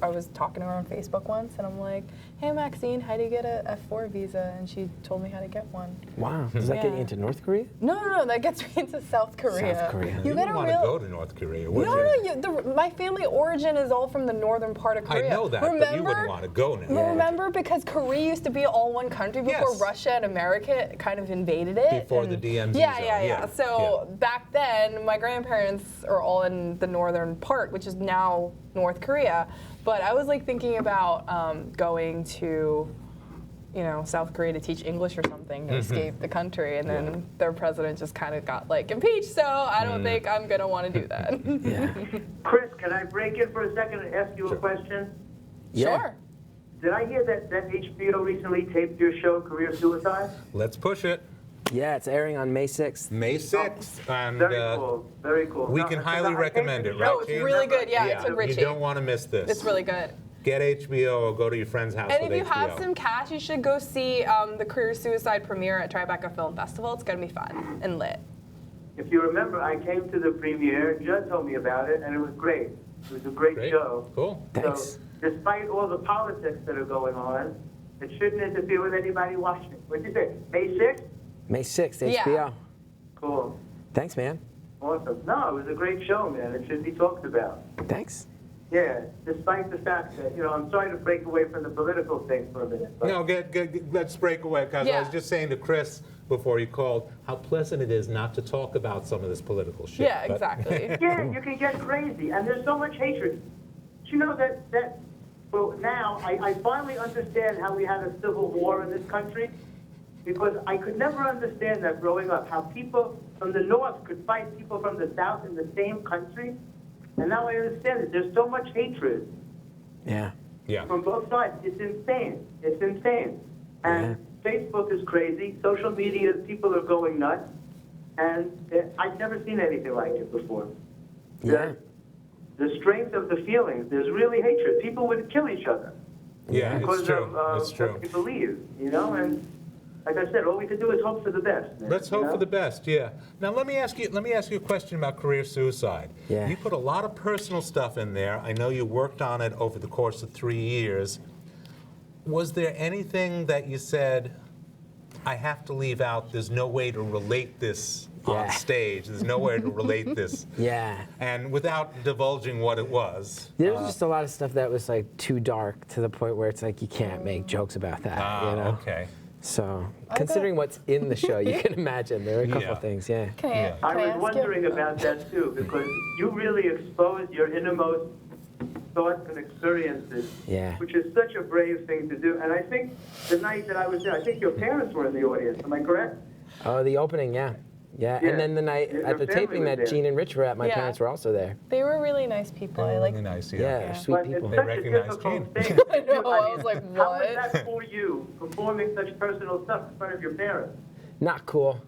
was talking to her on Facebook once, and I'm like, "Hey Maxine, how do you get a F4 visa?" And she told me how to get one. Wow. Does that get you Yeah. into North Korea? No, that gets me into South Korea. South Korea. You better don't want to go to North Korea, would you? No, my family origin is all from the northern part of Korea. I know that, but you wouldn't want to go now. Remember, because Korea used to be all one country before Russia and America kind of invaded it. Before the DMZ zone. Yeah. So back then, my grandparents are all in the northern part, which is now North Korea. But I was like thinking about going to, you know, South Korea to teach English or something to escape the country, and then their president just kind of got like impeached. So I don't think I'm gonna want to do that. Chris, can I break in for a second and ask you a question? Sure. Did I hear that HBO recently taped your show, Career Suicide? Let's push it. Yeah, it's airing on May 6th. May 6th. And Very cool. Very cool. we No, can because highly I recommend taped it, the right, show. It's Gene? really good. Yeah, it's with You Richie. don't want to miss this. It's really good. Get HBO or go to your friend's house And with if you HBO. have some cash, you should go see the Career Suicide premiere at Tribeca Film Festival. It's gonna be fun and lit. If you remember, I came to the premiere, Judd told me about it, and it was great. It was a great show. Cool. Thanks. So, despite all the politics that are going on, it shouldn't interfere with anybody watching. What'd you say, May 6th? May 6th, Yeah. HBO. Cool. Thanks, man. Awesome. No, it was a great show, man. It should be talked about. Thanks. Yeah, despite the fact that, you know, I'm sorry to break away from the political thing for a minute. But No, let's break away, because I was just saying to Chris before you called how pleasant it is not to talk about some of this political shit. Yeah, but- exactly. yeah, you can get crazy, and there's so much hatred. Do you know that well, now I finally understand how we had a civil war in this country, because I could never understand that growing up, how people from the north could fight people from the south in the same country, and now I understand it. There's so much hatred Yeah. Yeah. from both sides. It's insane. It's insane. And Facebook is crazy. Social media, people are going nuts. And I've never seen anything like it before. Yeah. The strength of the feelings, there's really hatred. People would kill each other Yeah, because it's true. of It's true. what they believe, you know? And like I said, all we can do is hope for the best. Man, Let's you hope know? for the best. Yeah. Now let me ask you a question about career suicide. Yeah. You put a lot of personal stuff in there. I know you worked on it over the course of 3 years. Was there anything that you said, I have to leave out? There's no way to relate this on stage. There's nowhere to relate this. Yeah. And without divulging what it was. There was just a lot of stuff that was like too dark to the point where it's like you can't make jokes about that. You know? Okay. So, considering what's in the show, you can imagine there are a couple things. Yeah. I was wondering about that too, because you really exposed your innermost thoughts and experiences, Yeah. which is such a brave thing to do. And I think the night that I was there, I think your parents were in the audience. Am I correct? Oh, the opening, yeah. Yeah, Yeah. and then the night Your at the family taping was that there. Gene and Rich were at, my Yeah. parents were also there. They were really nice people. I like. Really nice, Yeah, they're sweet But people. it's They such a recognize difficult Gene. thing. to I know, do. I mean, was like, How was what? that for you, performing such personal stuff in front of your parents? Not cool.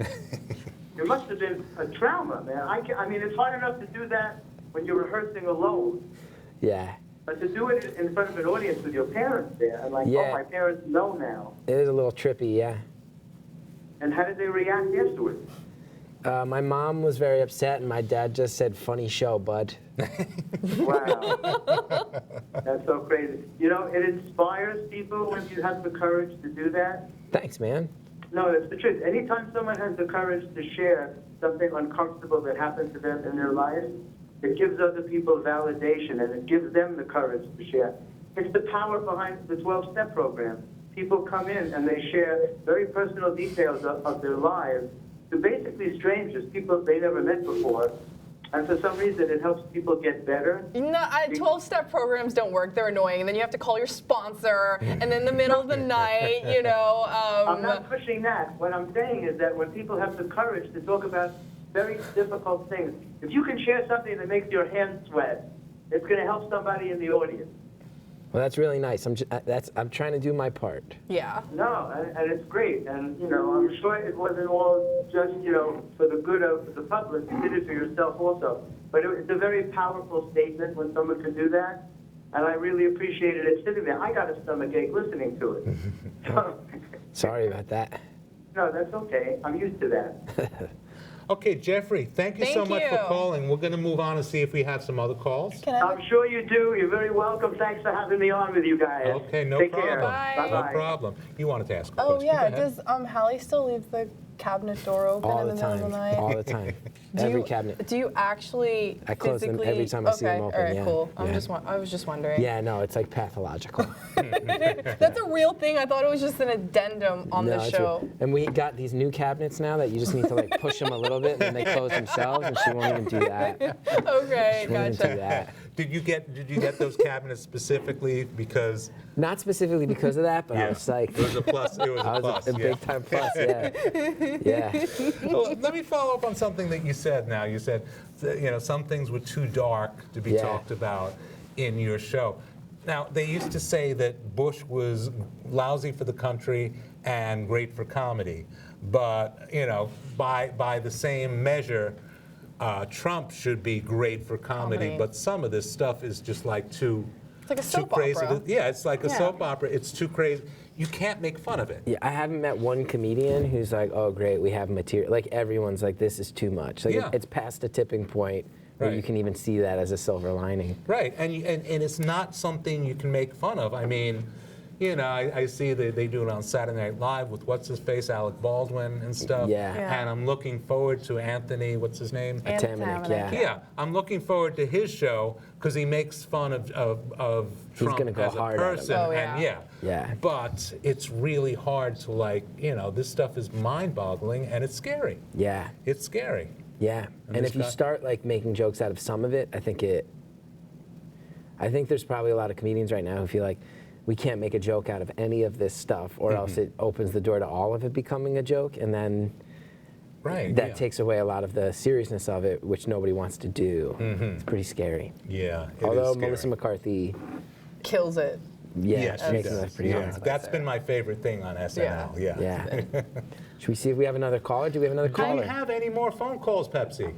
It must have been a trauma, man. I mean, it's hard enough to do that when you're rehearsing alone. Yeah. But to do it in front of an audience with your parents there, and like, Yeah. oh, my parents know now. It is a little trippy, yeah. And how did they react afterwards? My mom was very upset, and my dad just said, "Funny show, bud." Wow. That's so crazy. You know, it inspires people when you have the courage to do that. Thanks, man. No, that's the truth. Anytime someone has the courage to share something uncomfortable that happened to them in their life, it gives other people validation, and it gives them the courage to share. It's the power behind the 12-step program. People come in and they share very personal details of their lives to basically strangers, people they never met before. and for some reason it helps people get better. No, 12-step programs don't work. They're annoying. And then you have to call your sponsor, and then in the middle of the night, you know. I'm not pushing that. What I'm saying is that when people have the courage to talk about very difficult things, if you can share something that makes your hands sweat, it's going to help somebody in the audience. Well, that's really nice. I'm trying to do my part. Yeah. No, and it's great. And, you know, I'm sure it wasn't all just, you know, for the good of the public. You did it for yourself also. But it's a very powerful statement when someone can do that. And I really appreciated it sitting there. I got a stomachache listening to it. Sorry about that. No, that's okay. I'm used to that. Okay, Jeffrey, thank you so much for calling. We're going to move on and see if we have some other calls. I'm sure you do. You're very welcome. Thanks for having me on with you guys. Okay, no Take problem. Care. Bye-bye. No problem. You wanted to ask a Oh, question. yeah. Go ahead. Does Hallie still leave the cabinet door open All in the the middle of the night? All the time. Every cabinet. Do you actually I close them physically... every time I see them open. All right, yeah. cool. Yeah. I was just wondering. Yeah, no, it's like pathological. That's a real thing. I thought it was just an addendum on No, the it's show. real. And we got these new cabinets now that you just need to like push them a little bit and then they close themselves, and she won't even do that. Okay, She won't even do that. Did you get those cabinets specifically because? Not specifically because of that, but I was psyched. It was a plus. It was a plus. a big time plus. Yeah. Yeah. Well, let me follow up on something that you said. Now you said, you know, some things were too dark to be talked about in your show. Now they used to say that Bush was lousy for the country and great for comedy, but you know, by the same measure. Trump should be great for comedy, but some of this stuff is just like too, it's like a too soap crazy. opera. Yeah, it's like a soap opera. It's too crazy. You can't make fun of it. Yeah, I haven't met one comedian who's like, oh great, we have material. Like everyone's like, this is too much. Like it's past a tipping point where you can even see that as a silver lining. Right, and it's not something you can make fun of. I mean, you know, I see they do it on Saturday Night Live with what's-his-face, Alec Baldwin and stuff. Yeah. And I'm looking forward to Anthony, what's his name? Tamanik, Yeah, I'm looking forward to his show because he makes fun of Trump gonna go as a hard at him. person. Oh, And Yeah. but it's really hard to, like, you know, this stuff is mind-boggling and it's scary. Yeah. It's scary. Yeah. And if you start like making jokes out of some of it, I think there's probably a lot of comedians right now who feel like we can't make a joke out of any of this stuff, or else it opens the door to all of it becoming a joke, and then that takes away a lot of the seriousness of it, which nobody wants to do. It's pretty scary. Yeah, it Although is scary. Melissa McCarthy kills it. Yeah, she makes does. it pretty hard. That's been my favorite thing on SNL. Yeah. Should we see if we have another caller? Do we have another Do caller? we have any more phone calls, Pepsi?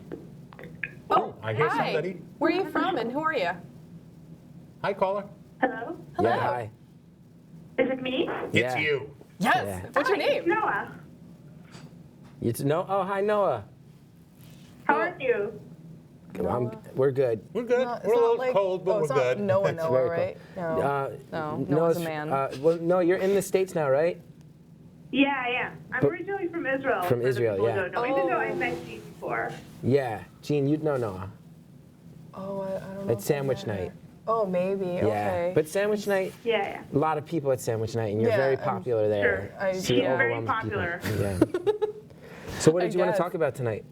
Oh, I hear hi. somebody. Where are you from and who are you? Hi, caller. Hello? Yeah, hi. Is it me? It's you. Yes. Yeah. What's your name? Noah. Oh, hi, Noah. How are you? We're good. We're good. It's We're a not little like- cold, but it's we're not good. Noah, It's Noah, very right? cool. No, Noah's Noah's a man. Well, no, you're in the States now, right? Yeah, I am. I'm But- originally from Israel. From for the Israel, people who yeah. don't know, even though I met you before. Yeah. Gene, you'd know Noah. Oh, I don't know. It's Sandwich Night. Oh, maybe. Yeah. Okay. But Sandwich Night, Yeah, a lot of people at Sandwich Night, and you're Yeah, very I'm popular there. sure. So She's you're very overwhelmed with popular. people. Yeah. So what did you want guess. to talk about tonight?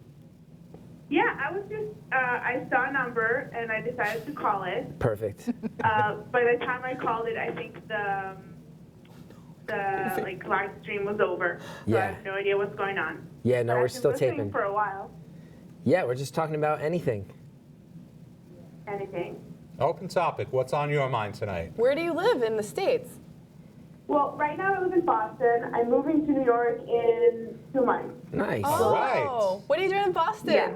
Yeah, I was just, I saw a number and I decided to call it. Perfect. By the time I called it, I think the like live stream was over. So I Yeah. have no idea what's going on. Yeah, no, But we're I've been still listening taping. for a while. Yeah, we're just talking about anything. Anything. Open topic. What's on your mind tonight? Where do you live in the States? Well, right now I live in Boston. I'm moving to New York in 2 months. Nice. All right. Oh, what are you doing in Boston? Yeah.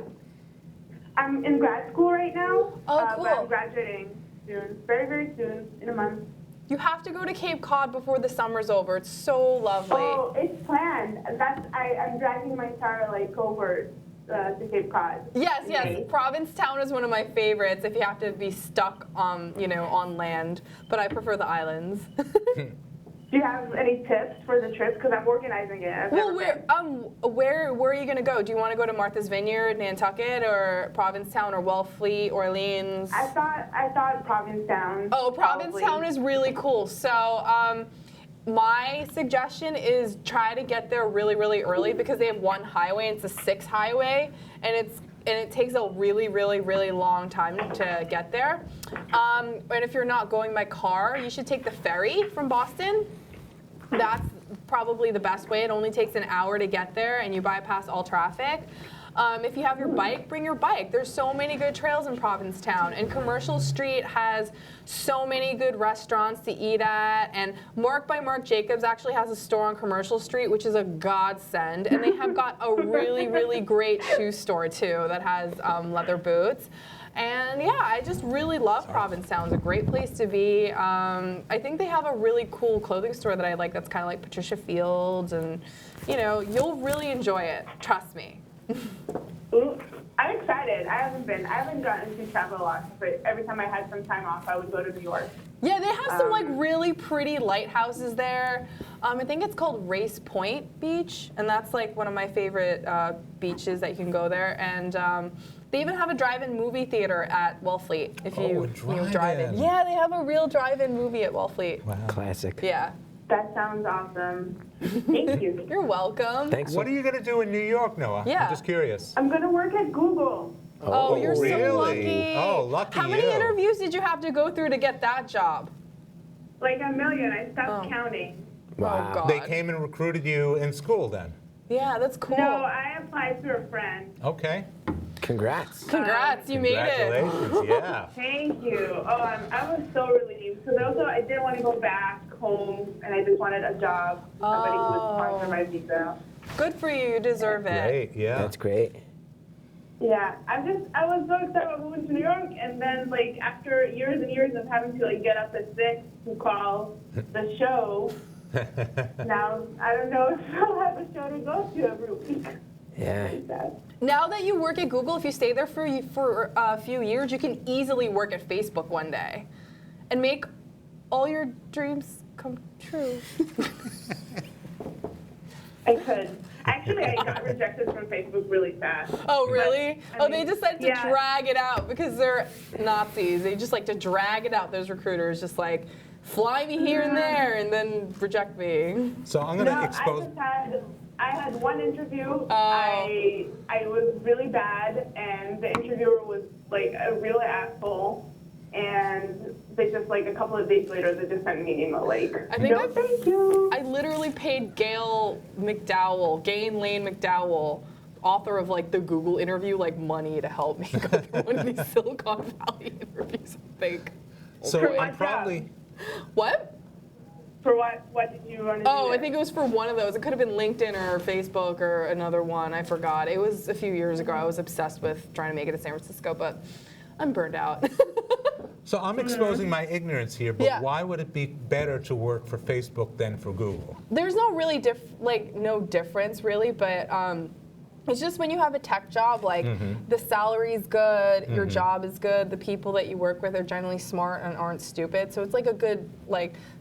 I'm in grad school right now. Oh, But I'm cool. graduating soon, very, very soon, in a month. You have to go to Cape Cod before the summer's over. It's so lovely. Oh, it's planned. I'm dragging my entire like cohort to Cape Cod. Yes, in yes. May. Provincetown is one of my favorites if you have to be stuck on, on land. But I prefer the islands. Do you have any tips for the trip? Because I'm organizing it. I've Well, never where are you gonna go? Do you want to go to Martha's Vineyard, Nantucket, or Provincetown, or Wellfleet, Orleans? I thought Provincetown. Oh, probably. Provincetown is really cool. So, my suggestion is try to get there really, really early because they have one highway and it's a 6 highway, and and it takes a really, really, really long time to get there. And if you're not going by car, you should take the ferry from Boston. That's probably the best way. It only takes an hour to get there, and you bypass all traffic. If you have your bike, bring your bike. There's so many good trails in Provincetown, and Commercial Street has so many good restaurants to eat at. And Mark by Marc Jacobs actually has a store on Commercial Street, which is a godsend. And they have got a really, really great shoe store too that has leather boots. And yeah, I just really love Provincetown. It's a great place to be. I think they have a really cool clothing store that I like that's kind of like Patricia Fields, and you know, you'll really enjoy it. Trust me. Ooh, I'm excited. I haven't gotten to travel a lot, but every time I had some time off, I would go to New York. Yeah, they have some like really pretty lighthouses there. I think it's called Race Point Beach, and that's like one of my favorite beaches that you can go there. And they even have a drive-in movie theater at Wellfleet. If you drive in. Yeah, they have a real drive-in movie at Wellfleet. Wow. Classic. Yeah. That sounds awesome. Thank you. You're welcome. Thanks. What are you going to do in New York, Noah? Yeah. I'm just curious. I'm going to work at Google. Oh, you're really? so lucky. Oh, lucky How many you. interviews did you have to go through to get that job? Like a million. I stopped counting. Wow. Oh, God. They came and recruited you in school then? Yeah, that's cool. No, I applied through a friend. Okay. Congrats. Congrats, you made it. Congratulations, yeah. Thank you. Oh, I was so relieved because also I didn't want to go back home, and I just wanted a job. Somebody who would sponsor my visa. Good for you. You deserve it. Great, yeah. That's great. Yeah, I was so excited about moving to New York, and then like after years and years of having to like get up at 6 to call the show, now I don't know if I'll have a show to go to every week. Yeah. Now that you work at Google, if you stay there for a few years, you can easily work at Facebook one day and make all your dreams come true. I could. Actually, I got rejected from Facebook really fast. Oh, really? But, They decide to drag it out because they're Nazis. They just like to drag it out, those recruiters, just like fly me here and there and then reject me. So I'm going to expose... I had one interview. I was really bad, and the interviewer was like a real asshole. And they just like a couple of days later, they just sent me an email like, no, thank you. I literally paid Gail Lane McDowell, author of like the Google interview, like money to help me go through one of these Silicon Valley interviews. I think. So I'm probably. What? For what did you want to do? Oh, I think it was for one of those. It could have been LinkedIn or Facebook or another one. I forgot. It was a few years ago. I was obsessed with trying to make it to San Francisco, but I'm burned out. So I'm exposing my ignorance here, but Yeah. why would it be better to work for Facebook than for Google? There's no really no difference really, but it's just when you have a tech job, like the salary's good, your job is good, the people that you work with are generally smart and aren't stupid, so it's like a good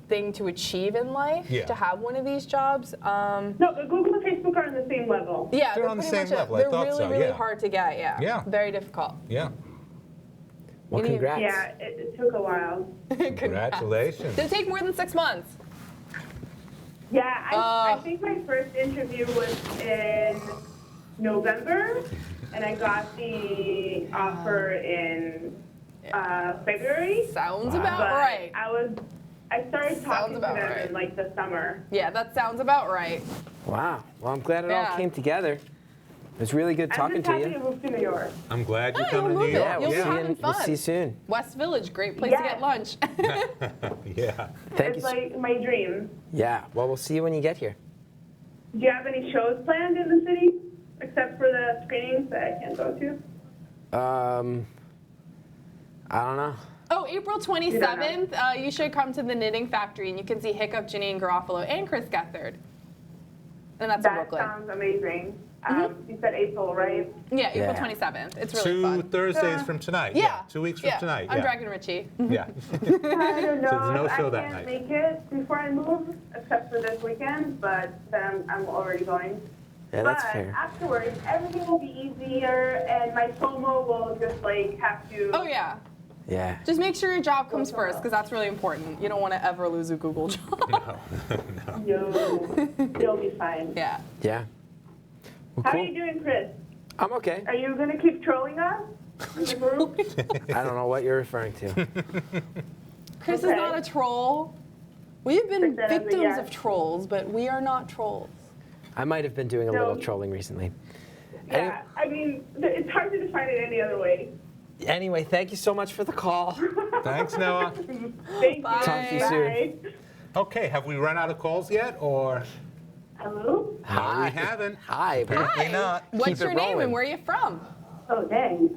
thing to achieve in life to have one of these jobs. No, Google and Facebook are on the same level. Yeah, They're on the pretty same much level. I They're thought really, so, really yeah. hard to get. Yeah. Yeah. Very difficult. Yeah. Well, congrats. Yeah, it took a while. Congratulations. Did it take more than 6 months? Yeah, I think my first interview was in November, and I got the offer in February. Sounds about But right. I started talking to them in like the summer. Yeah, that sounds about right. Wow. Well, I'm glad it all came together. It was really good talking to I'm just you. happy to move to New York. I'm glad you're Yeah, coming to you'll New move York. it. You'll be having We'll fun. see you soon. West Village, great place to get lunch. Yeah. Thank It's you. like my dream. Yeah. Well, we'll see you when you get here. Do you have any shows planned in the city, except for the screenings that I can't go to? I don't know. Oh, April 27th, you should come to the Knitting Factory, and you can see Hiccup, Janine Garofalo, and Chris Gethard. And that's in That Brooklyn. sounds amazing. You said April, right? Yeah, April Yeah. 27th. It's really 2 fun. Thursdays from tonight. Yeah. 2 weeks from tonight. I'm yeah. Dragon Richie. Yeah. I don't know. So there's no show I that can't night. make it before I move, except for this weekend, but then I'm already going. Yeah, but that's fair. afterwards, everything will be easier, and my FOMO will just like have to. Oh, yeah. Yeah. Just make sure your job comes first, because that's really important. You don't want to ever lose a Google job. No, it'll be fine. Yeah. Yeah. Well, How cool. are you doing, Chris? I'm okay. Are you going to keep trolling us? In the group? I don't know what you're referring to. Chris is Okay. not a troll. We've been Chris, that is a victims yes. of trolls, but we are not trolls. I might have been doing a No. little trolling recently. Yeah, I mean, it's hard to define it any other way. Anyway, thank you so much for the call. Thanks, Noah. Thank you. Talk to you soon. Bye. Okay, have we run out of calls yet, or? Hello? No, we haven't. Hi. Apparently not. What's Keep your it name rolling. and where are you from? Oh, dang.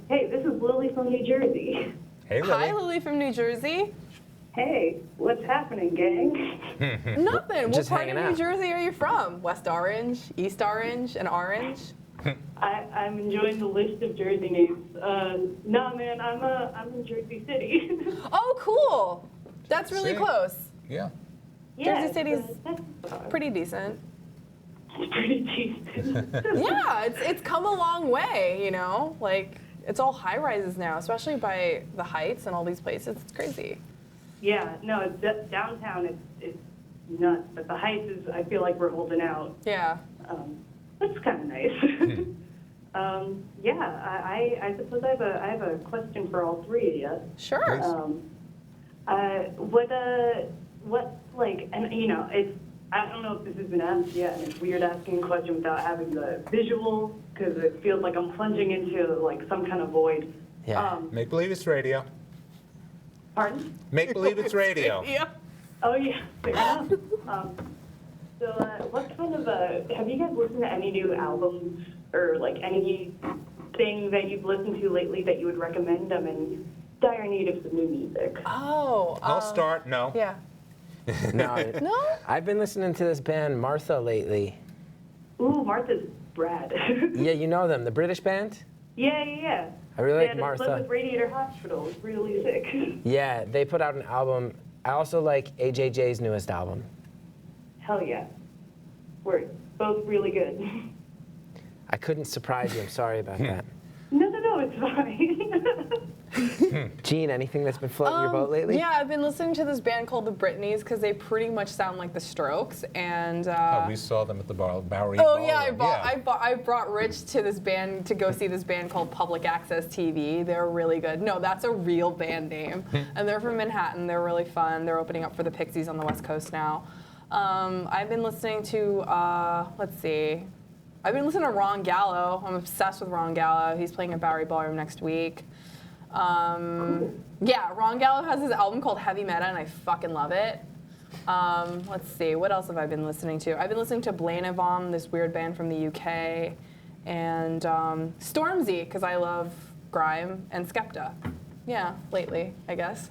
Hey, this is Lily from New Jersey. Hey, Hi, Lily. Lily from New Jersey. Hey, what's happening, gang? Nothing. What Just part of hanging New out. Jersey are you from? West Orange, East Orange, and Orange? I'm enjoying the list of Jersey names. No, man, I'm in Jersey City. Oh, cool. That's really See? close. Yeah. Jersey City's that's pretty decent. pretty decent. Yeah, it's come a long way, you know? Like, it's all high rises now, especially by the Heights and all these places. It's crazy. Yeah, no, downtown it's nuts, but the Heights is, I feel like we're holding out. Yeah. That's kind of nice. Yeah, I suppose I have a question for all three of you. Sure. What like, and you know, I don't know if this has been asked yet, and it's weird asking a question without having the visual, because it feels like I'm plunging into like some kind of void. Yeah. Make believe it's radio. Pardon? Make believe it's radio. Yeah. Oh yeah, fair enough. So what kind of have you guys listened to any new albums or like anything that you've listened to lately that you would recommend? I'm in dire need of some new music. Oh. I'll start. No. Yeah. No. No? I've been listening to this band Martha lately. Ooh, Martha's rad. Yeah, you know them, the British band? Yeah. I really They like had a split Martha. with Radiator Hospital. It's really sick. Yeah, they put out an album. I also like AJJ's newest album. Hell yeah. We're both really good. I couldn't surprise you. I'm sorry about that. No, it's fine. Gene, anything that's been floating your boat lately? Yeah, I've been listening to this band called the Britneys because they pretty much sound like the Strokes. And Oh, we saw them at the Bowery. oh yeah, Ballroom. I brought Rich to this band to go see this band called Public Access TV. They're really good. No, that's a real band name, and they're from Manhattan. They're really fun. They're opening up for the Pixies on the West Coast now. I've been listening to let's see. I've been listening to Ron Gallo. I'm obsessed with Ron Gallo. He's playing at Bowery Ballroom next week. Yeah, Ron Gallo has his album called Heavy Meta, and I fucking love it. Let's see, what else have I been listening to? I've been listening to Blainavom, this weird band from the UK, and Stormzy, because I love grime, and Skepta. Yeah, lately, I guess.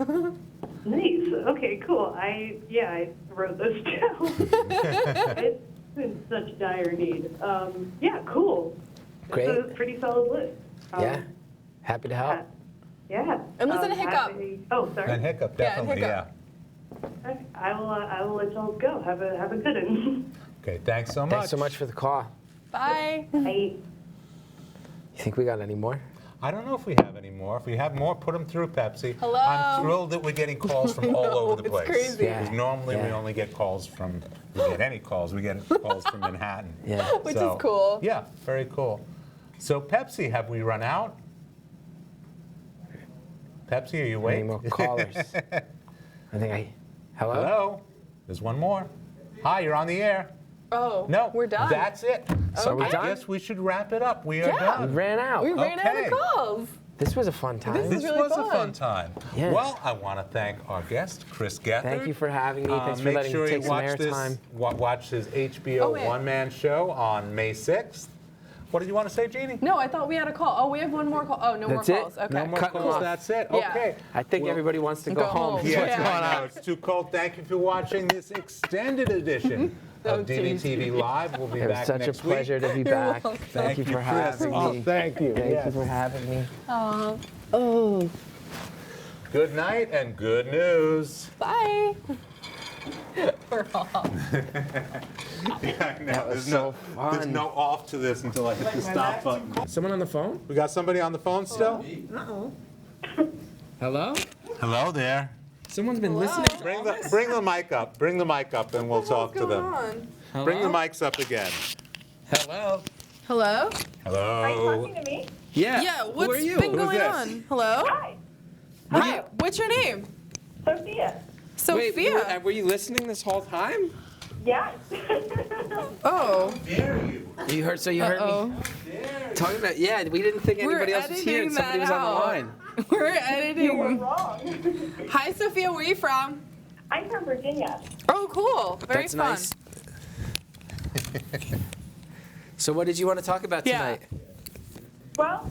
Nice. Okay, cool. I wrote those down. It's in such dire need. Yeah, cool. Great. It's a pretty solid list. Yeah. Happy to help. Yeah. And listen to Hiccup. Oh, sorry. And Hiccup, Yeah, and definitely, Hiccup. Okay, I will let y'all go. Have a good one. Okay, thanks so much. Thanks so much for the call. Bye. Bye. You think we got any more? I don't know if we have any more. If we have more, put them through, Pepsi. Hello? I'm thrilled that we're getting calls from all over the it's place. crazy. Yeah. Because normally we Yeah. only get calls from, we get any calls, we get calls from Manhattan. Yeah. Which is cool. Yeah, very cool. So Pepsi, have we run out? Pepsi, are you awake? Any more callers? I think Hello? Hello? There's one more. Hi, you're on the air. Oh, No, we're done. That's it. So are we I done? guess we should wrap it up. We are Yeah. We done. ran out. We ran out Okay. of calls. This was a fun time. This This really was a fun. fun time. Yeah. Well, I want to thank our guest, Chris Gethard. Thank you for having me. Thanks for Make letting sure me take you some watch this. airtime. Watch his HBO Oh, wait. one-man show on May 6th. What did you want to say, Jeannie? No, I thought we had a call. Oh, we have one more call. Oh, no That's more it? calls. Okay. No more Cut them calls. off. That's it. Yeah. Okay. I think Well, everybody wants to go go home. home. What's Yes, going I know. on? It's too cold. Thank you for watching this extended edition of Oh, DVTV Live. We'll be It was back such a next pleasure week. to be You're back. welcome. Thank you for Chris. having Oh, me. thank you. Thank Yes. you for having me. Oh. Good night and good news. Bye. We're off. Yeah, I know. That was There's so there's fun. no off to this until I hit the stop button. Someone on the phone? We got somebody on the phone still? Hello? Hello there. Someone's been listening. Bring the mic up. Bring the mic up and we'll talk to them. on? Bring the mics up again. Hello? Hello? Hello. Are you talking to me? Yeah. Yeah, Who what's are you? been Who's going this? on? Hello? Hi. Hi, what's your name? Sophia. Wait, Sophia. were you listening this whole time? Yes. Oh. You heard me talking about, yeah, we didn't think anybody else was here and somebody was on the line. We're editing. You were wrong. Hi, Sophia. Where are you from? I'm from Virginia. Oh, cool. Very That's fun. nice. So what did you want to talk about Yeah. tonight? Well,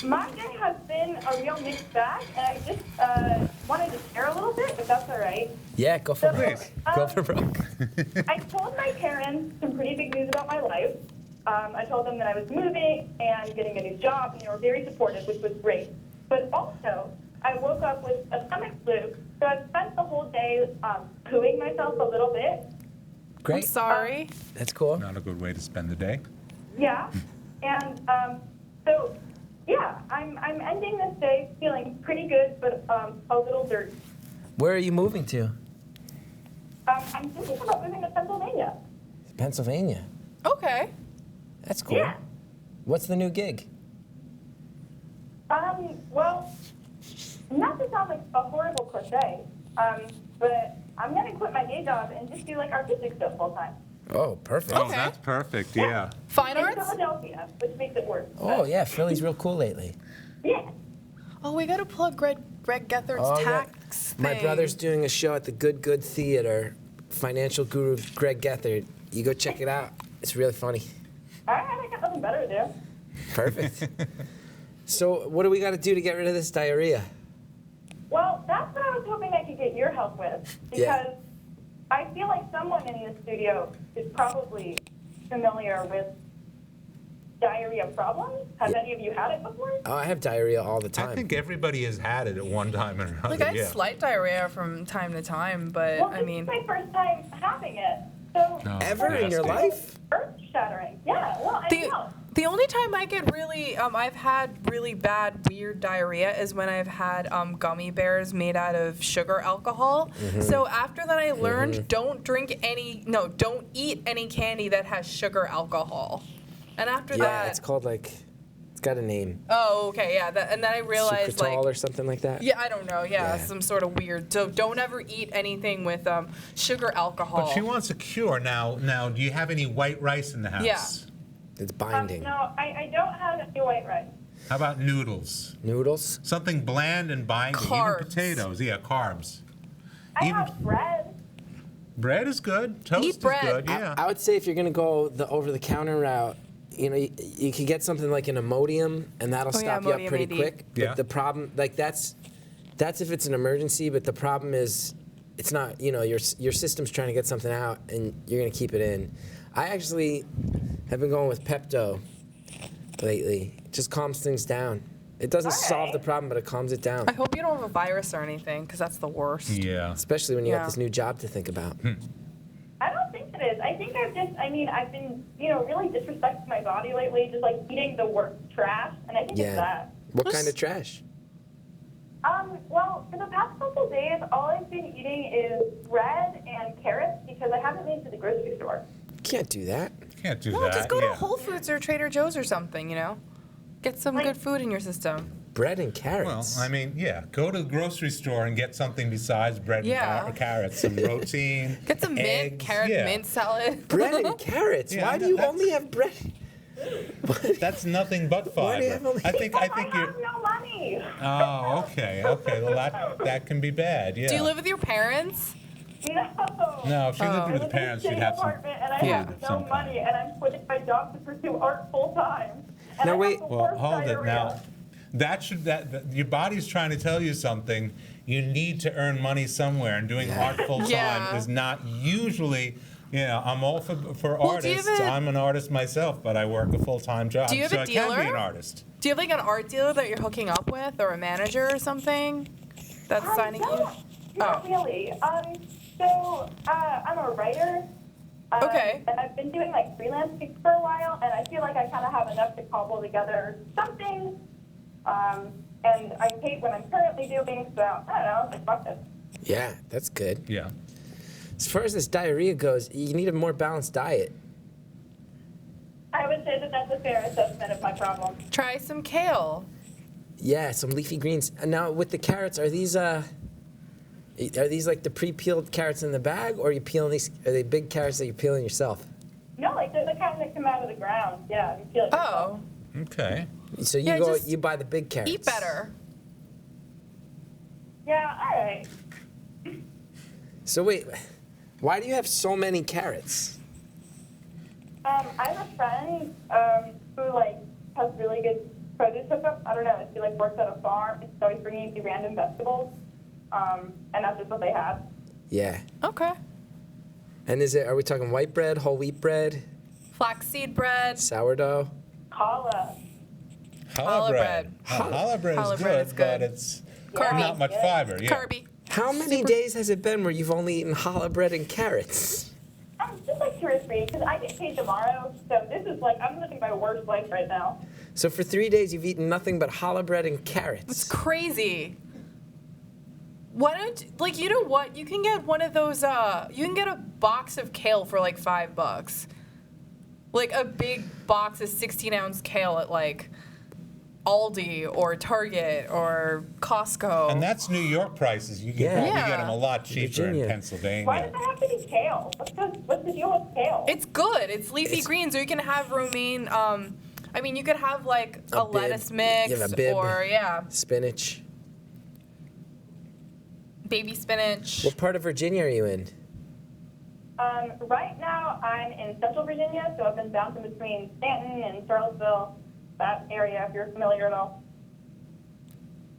my day has been a real mixed bag, and I just wanted to share a little bit, if that's all right. Yeah, go for So, broke. Go for broke. I told my parents some pretty big news about my life. I told them that I was moving and getting a new job, and they were very supportive, which was great. But also, I woke up with a stomach flu, so I spent the whole day pooing myself a little bit. Great. I'm sorry. That's cool. Not a good way to spend the day. Yeah, and so yeah, I'm ending this day feeling pretty good, but a little dirty. Where are you moving to? I'm thinking about moving to Pennsylvania. Pennsylvania. Okay. That's cool. Yeah. What's the new gig? Well, not to sound like a horrible cliche, but I'm gonna quit my day job and just do like artistic stuff full time. Oh, perfect. Oh, that's perfect. Yeah. Fine In arts? Philadelphia, which makes it worse. Oh, yeah, Philly's real cool lately. Yeah. Oh, we gotta plug Greg Gethard's Oh, yeah. tax My thing. brother's doing a show at the Good Theater. Financial guru Greg Gethard. You go check it out. It's really funny. All right, I got nothing better to do. Perfect. So what do we got to do to get rid of this diarrhea? Well, that's what I was hoping I could get your help with, because Yeah. I feel like someone in the studio is probably familiar with diarrhea problems. Have any of you had it before? Oh, I have diarrhea all the I time. think everybody has had it at one time or another. Like, I have yeah. slight diarrhea from time to time, but Well, I this mean. is my first time having it, so No, Ever in your nasty. life? earth-shattering. Yeah, well, I know. The only time I get really, I've had really bad, weird diarrhea is when I've had gummy bears made out of sugar alcohol. So after that, I learned don't eat any candy that has sugar alcohol. And after Yeah, that, it's called like, it's got a name. oh, okay, yeah. And then I realized, Sucralol like, or something like that. yeah, I don't know, yeah, Yeah. some sort of weird. So don't ever eat anything with sugar alcohol. But she wants a cure now. Now, do you have any white rice in the house? Yeah. It's binding. No, I don't have any white rice. How about noodles? Noodles? Something bland and binding. Carbs. Even potatoes. Yeah, carbs. I Even have bread. bread is good. Toast Eat is bread. good. Yeah. I would say if you're going to go the over-the-counter route, you know, you could get something like an Imodium, and that'll Oh, yeah, stop you up Imodium pretty AD. quick. But Yeah. the problem, like that's if it's an emergency. But the problem is, it's not. You know, your system's trying to get something out, and you're going to keep it in. I actually have been going with Pepto lately. It just calms things down. It doesn't solve the problem, but it calms it down. I hope you don't have a virus or anything, because that's the worst. Yeah. Especially when you Yeah. have this new job to think about. I don't think it is. I think I've been, really disrespecting my body lately, just like eating the worst trash, and I think it's Yeah. that. What kind of trash? Well, for the past couple days, all I've been eating is bread and carrots because I haven't been to the grocery store. Can't do that. Can't do No, that. just go yeah. to Whole Foods or Trader Joe's or something, Get some good food in your system. Bread and Well, carrots. I mean, yeah. Go to the grocery store and get something besides bread Yeah. and carrots. Some protein. Get some mint, eggs, carrot yeah. mint salad. Bread and carrots. Yeah, Why do you that's- only have bread? That's nothing but Why do you fiber. have only- I think I you're. have no money. Oh, okay. Well, that can be bad. Yeah. Do you live with your parents? No. No, if she lived I with live her in a parents, she'd shitty have some. apartment, and I Yeah. have no money, and I'm quitting my job to pursue art full time. And No, I have wait. the Well, worst hold it diarrhea. now. Your body's trying to tell you something. You need to earn money somewhere, and doing art full time Yeah. is not usually. I'm all for Well, do you artists. have a- I'm an artist myself, but I work a full-time job, Do you have so a I can be dealer? an artist. Do you have like an art dealer that you're hooking up with, or a manager or something that's signing you? Not really. So I'm a writer. Okay. And I've been doing like freelance gigs for a while, and I feel like I kind of have enough to cobble together something. And I hate what I'm currently doing, so I don't know. Like, fuck this. Yeah, that's good. Yeah. As far as this diarrhea goes, you need a more balanced diet. I would say That's a fair assessment of my problem. Try some kale. Yeah, some leafy greens. And now with the carrots, are these like the pre-peeled carrots in the bag, or are you peeling these? Are they big carrots that you're peeling yourself? No, like they're the kind that come out of the ground. Yeah, you feel it yourself. Okay. So you Yeah, go, just you buy the big carrots. Eat better. Yeah, all right. So wait, why do you have so many carrots? I have a friend who like has really good produce hookup. I don't know. She like works at a farm. She's always bringing me random vegetables, and that's just what they have. Yeah. Okay. And are we talking white bread, whole wheat bread, Flaxseed bread. sourdough? Challah. Challah bread. Challah bread Challah is bread good, is good. but it's Carby. not much fiber. Yeah. Carby. How many days has it been where you've only eaten challah bread and carrots? Just like 2 or 3, because I get paid tomorrow. So this is like I'm living my worst life right now. So for 3 days you've eaten nothing but challah bread and carrots. It's crazy. Why don't, like, you know what? You can get one of those, you can get a box of kale for like $5. Like a big box of 16-ounce kale at like Aldi or Target or Costco. And that's New York prices. You can probably get them a lot cheaper Virginia. in Pennsylvania. Why does it have to be kale? What's the deal with kale? It's good. It's leafy greens, or you can have romaine. I mean, you could have like a bib. lettuce mix, You have a bib. or Spinach. baby spinach. What part of Virginia are you in? Right now I'm in Central Virginia, so I've been bouncing between Stanton and Charlottesville, that area, if you're familiar at all.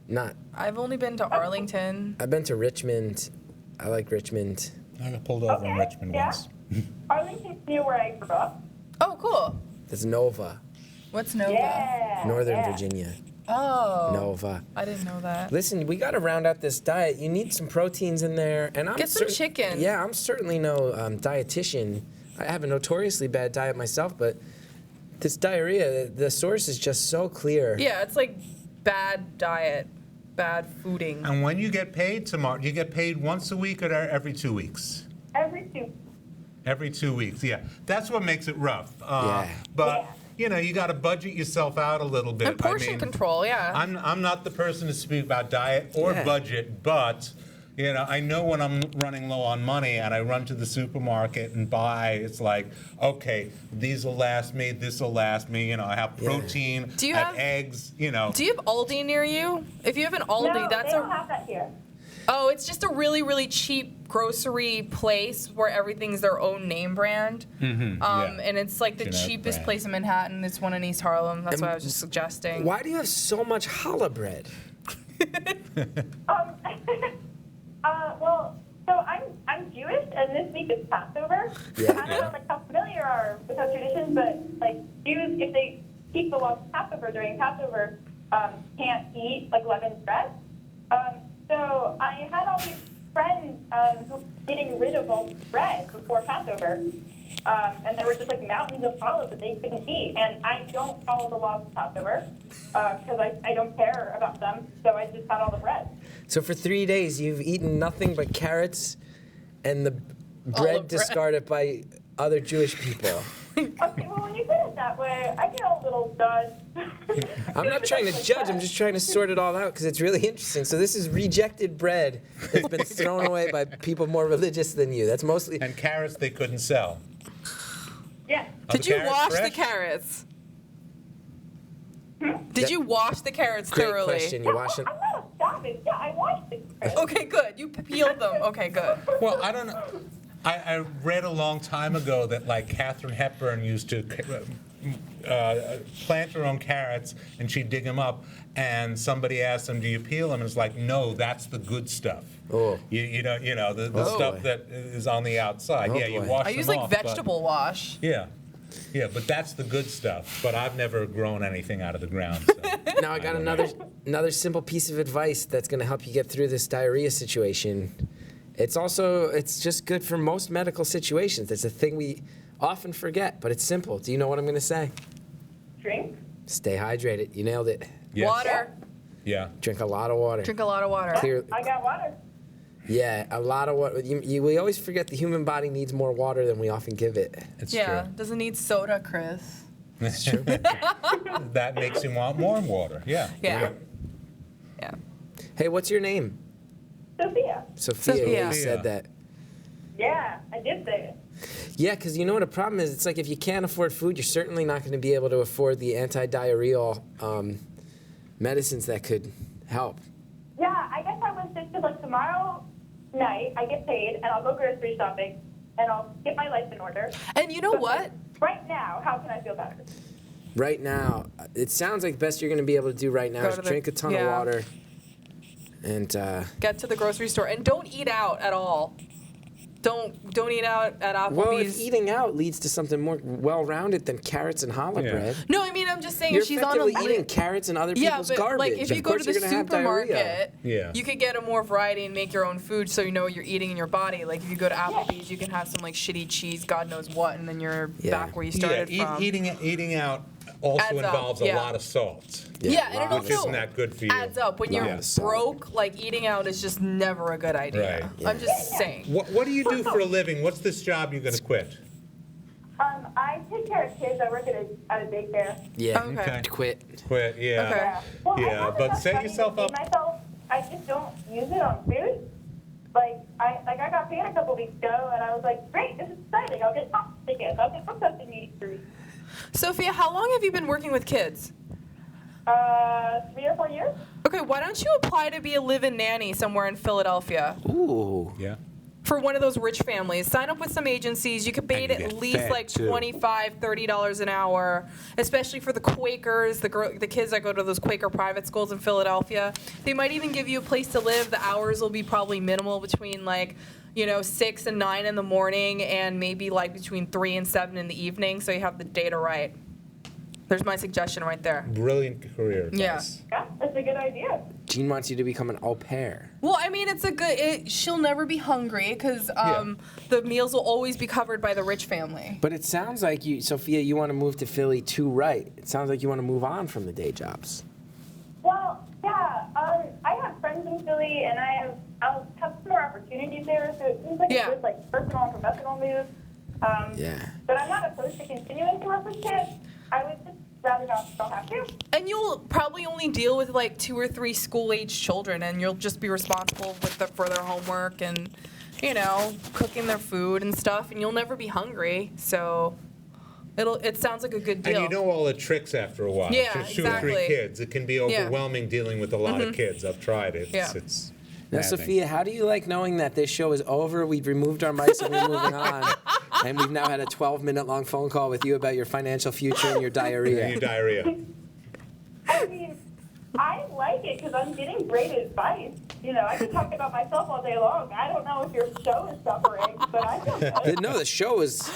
Not. I've only been to Arlington. I've been to Richmond. I like Richmond. I got pulled over in Richmond once. Arlington's near where I grew up. Oh, cool. That's Nova, What's Nova? Yeah. Northern yeah. Virginia. Oh. Nova. I didn't know that. Listen, we got to round out this diet. You need some proteins in there, and I'm Get some chicken. Yeah, I'm certainly no dietitian. I have a notoriously bad diet myself, but this diarrhea, the source is just so clear. Yeah, it's like bad diet, bad fooding. And when you get paid tomorrow, you get paid once a week or every 2 weeks? Every 2. Every 2 weeks, yeah. That's what makes it rough. Yeah. But, you know, you got to budget yourself out a little bit. And portion control, yeah. I'm not the person to speak about diet or budget, but, you know, I know when I'm running low on money and I run to the supermarket and buy, it's like, okay, these will last me, this will last me. You know, I have protein, Do you I have have- eggs, you know. Do you have Aldi near you? If you have an Aldi, No, that's they don't have that here. Oh, it's just a really, really cheap grocery place where everything's their own name brand. And it's like the Generic cheapest brand. place in Manhattan. It's one in East Harlem. That's what I was just suggesting. Why do you have so much challah bread? Well, so I'm Jewish, and this week is Passover. Yeah. I don't know like how familiar you are with those traditions, but like Jews, if they keep the law of Passover during Passover, can't eat like leavened bread. So I had all these friends who were getting rid of all bread before Passover. And there were just like mountains of challah that they couldn't eat. And I don't follow the laws of Passover because I don't care about them. So I just had all the bread. So for 3 days, you've eaten nothing but carrots and the bread discarded by other Jewish people. Okay, well, when you put it that way, I feel a little judged. I'm not trying to judge. I'm just trying to sort it all out because it's really interesting. So this is rejected bread that's been thrown away by people more religious than you. That's mostly. And carrots they couldn't sell. Yeah. Are Did the you carrots wash the fresh? carrots? Did you wash the carrots Great thoroughly? question. You wash it. I'm not a savage. Yeah, I watched it. Okay, good. You peeled them. Okay, good. Well, I don't know. I read a long time ago that like Katharine Hepburn used to plant her own carrots and she'd dig them up, and somebody asked them, "Do you peel them?" And it's like, "No, that's the good stuff. Oh. You know the Oh, stuff boy. that is on the outside. Oh, yeah, you boy. wash I them use like off, but- vegetable wash. Yeah, but that's the good stuff. But I've never grown anything out of the ground. So. Now I got don't know. another simple piece of advice that's going to help you get through this diarrhea situation. It's just good for most medical situations. It's a thing we often forget, but it's simple. Do you know what I'm going to say? Drink. Stay hydrated. You nailed it. Yes. Water. Yeah. Drink a lot of water. Drink a lot of water. Clear. I got water. Yeah, a lot of water. We always forget the human body needs more water than we often give it. It's Yeah, true. doesn't need soda, Chris. It's true. That makes you want more water. Yeah. Yeah. Yeah. Hey, what's your name? Sophia. Sophia. Yeah, you said that. Yeah, I did say it. Yeah, because you know what a problem is? It's like if you can't afford food, you're certainly not going to be able to afford the anti-diarrheal medicines that could help. Yeah, I guess I was just like tomorrow night I get paid and I'll go grocery shopping and I'll get my life in order. And you know what? Right now, how can I feel better? Right now, it sounds like the best you're going to be able to do right now is drink a ton of water and get to the grocery store and don't eat out at all. Don't eat out at Applebee's. Well, if eating out leads to something more well-rounded than carrots and challah bread. No, I mean I'm just saying you're if she's on a eating carrots and other people's but garbage. like if you of go course to the you're gonna have diarrhea. supermarket, you could get a more variety and make your own food so you know what you're eating in your body. Like if you go to Applebee's, you can have some like shitty cheese, God knows what, and then you're back where you started from. Eating out also Adds up, involves a lot of salt. Yeah, and it which also isn't that good for you. adds up. When you're broke, like eating out is just never a good idea. Right. I'm just saying. What do you do for a living? What's this job you're going to quit? I take care of kids. I work at a daycare. Yeah. Okay. Quit. Quit. Yeah. Yeah. Well, I Yeah, have but enough set money yourself to up. feed myself. I just don't use it on food. Like I got paid a couple weeks ago, and I was like, great, this is exciting. I'll get pop tickets. I'll get something to eat. Sophia, how long have you been working with kids? 3 or 4 years. Okay, why don't you apply to be a live-in nanny somewhere in Philadelphia? Ooh. Yeah. For one of those rich families. Sign up with some agencies. You could pay And you at get least fed, like too. $25, $30 an hour, especially for the Quakers, the kids that go to those Quaker private schools in Philadelphia. They might even give you a place to live. The hours will be probably minimal between 6 and 9 in the morning and maybe like between 3 and 7 in the evening, so you have the data right. There's my suggestion right there. Brilliant career advice. Yeah, that's a good idea. Jean wants you to become an au pair. Well, I mean, it's a good. She'll never be hungry because the meals will always be covered by the rich family. But it sounds like you, Sophia, you want to move to Philly too, right? It sounds like you want to move on from the day jobs. Well, yeah. I have friends in Philly, and I'll have some more opportunities there. So it seems like a good personal and professional move. But I'm not opposed to continuing to work with kids. I would just rather not have to. And you'll probably only deal with like 2 or 3 school-age children, and you'll just be responsible for their homework and, cooking their food and stuff, and you'll never be hungry. So it sounds like a good deal. And you know all the tricks after a while. Yeah, Just 2 exactly. or 3 kids. It can be overwhelming dealing with a lot of kids. I've tried it. Yeah. It's Now, maddening. Sophia, how do you like knowing that this show is over? We've removed our mics and we're moving on. And we've now had a 12-minute long phone call with you about your financial future and your diarrhea. And your diarrhea. I mean, I like it because I'm getting great advice. I can talk about myself all day long. I don't know if your show is suffering, but I feel good. No, the show is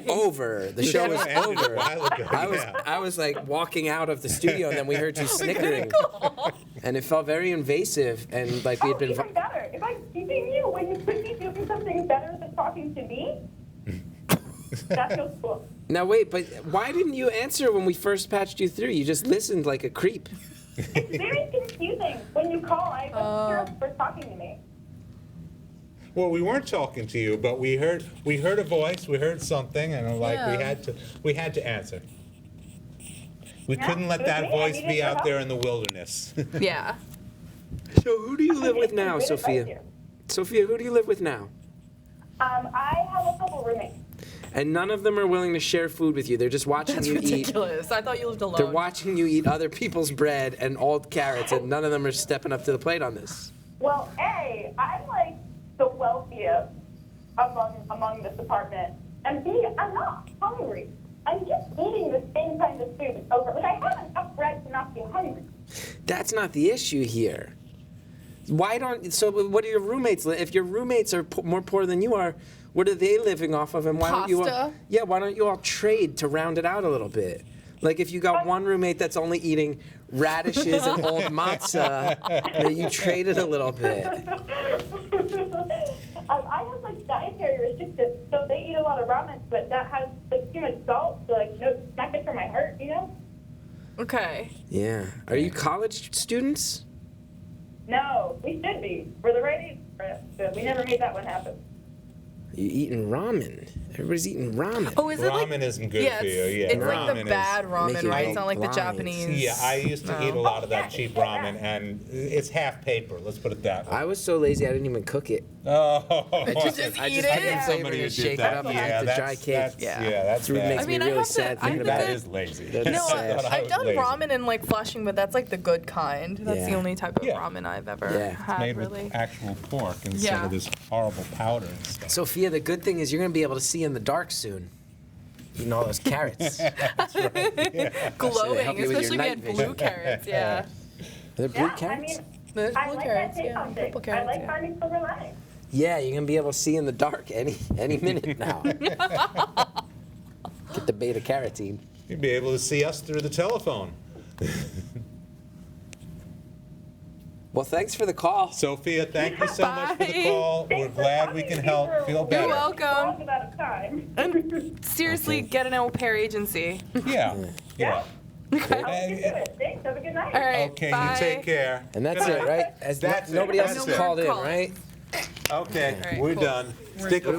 over. The show is over. I was like walking out of the studio, and then we heard you snickering, and it felt very invasive, and like we had been. Even better. If I'm keeping you when you could be doing something better than talking to me, that feels cool. Now wait, but why didn't you answer when we first patched you through? You just listened like a creep. It's very confusing when you call. I wasn't sure if you were talking to me. Well, we weren't talking to you, but we heard a voice, we heard something, and we had to answer. We couldn't let that voice be out there in the wilderness. Yeah. So who do you live with now, Sophia? Sophia, who do you live with now? I have a couple roommates. And none of them are willing to share food with you. They're just watching That's you eat. ridiculous. I thought you lived alone. They're watching you eat other people's bread and old carrots, and none of them are stepping up to the plate on this. Well, A, I'm like the wealthiest among this apartment, and B, I'm not hungry. I'm just eating the same kind of food over. Like, I have enough bread to not be hungry. That's not the issue here. Why don't? So, what do your roommates? If your roommates are more poor than you are, what are they living off of? And why don't you? All, why don't you all trade to round it out a little bit? Like if you got one roommate that's only eating radishes and old matzah, that you trade it a little bit. I have like dietary restrictions, so they eat a lot of ramen, but that has like too much salt, so like it's not good for my heart, Okay. Yeah. Are you college students? No, we should be. We're the right age for it, but we never made that one happen. You eating ramen? Everybody's eating ramen. Oh, is it like? Ramen isn't good Yeah, for you. Yeah, it's like ramen the is- bad Make ramen, you right? go It's not like the blind. Japanese. Yeah, I used to eat a No. lot of that cheap ramen, and it's half paper. Let's put it that way. I was so lazy I didn't even cook it. Oh, I just eat put it? the Yeah. flavor Somebody in who and did shake it that. up and Yeah, eat the dry cake. that's That's what makes I me mean, I really have to- sad I thinking have about that to- it. is lazy. That's No, sad. I've done lazy. ramen in like Flushing, but that's like the good kind. That's the Yeah. only type of Yeah. ramen I've ever Yeah. had, Made really. with actual pork instead Yeah. of this horrible powder and stuff. Sophia, the good thing is you're going to be able to see in the dark soon. Eating all those carrots. Glowing, help you with your especially night we had blue vision. carrots. Yeah. Are there blue Yeah, I carrots? mean, There's I blue like carrots. that take Yeah. on Purple things. I carrots. like Yeah. finding silver linings. Yeah, you're going to be able to see in the dark any minute now. Get the beta carotene. You'd be able to see us through the telephone. Well, thanks for the call. Sophia, thank you so much for the Bye. call. We're glad we can help. Feel better. You're welcome. Long out of time. And seriously, get an au pair agency. Yeah. Yeah. I'll look into it. Thanks. Have a good night. All right. Okay, bye. you take care. And that's Good it, night. right? As That's it. nobody else That's has it. called in, Call. right? Okay, All right, we're cool. done. Stick a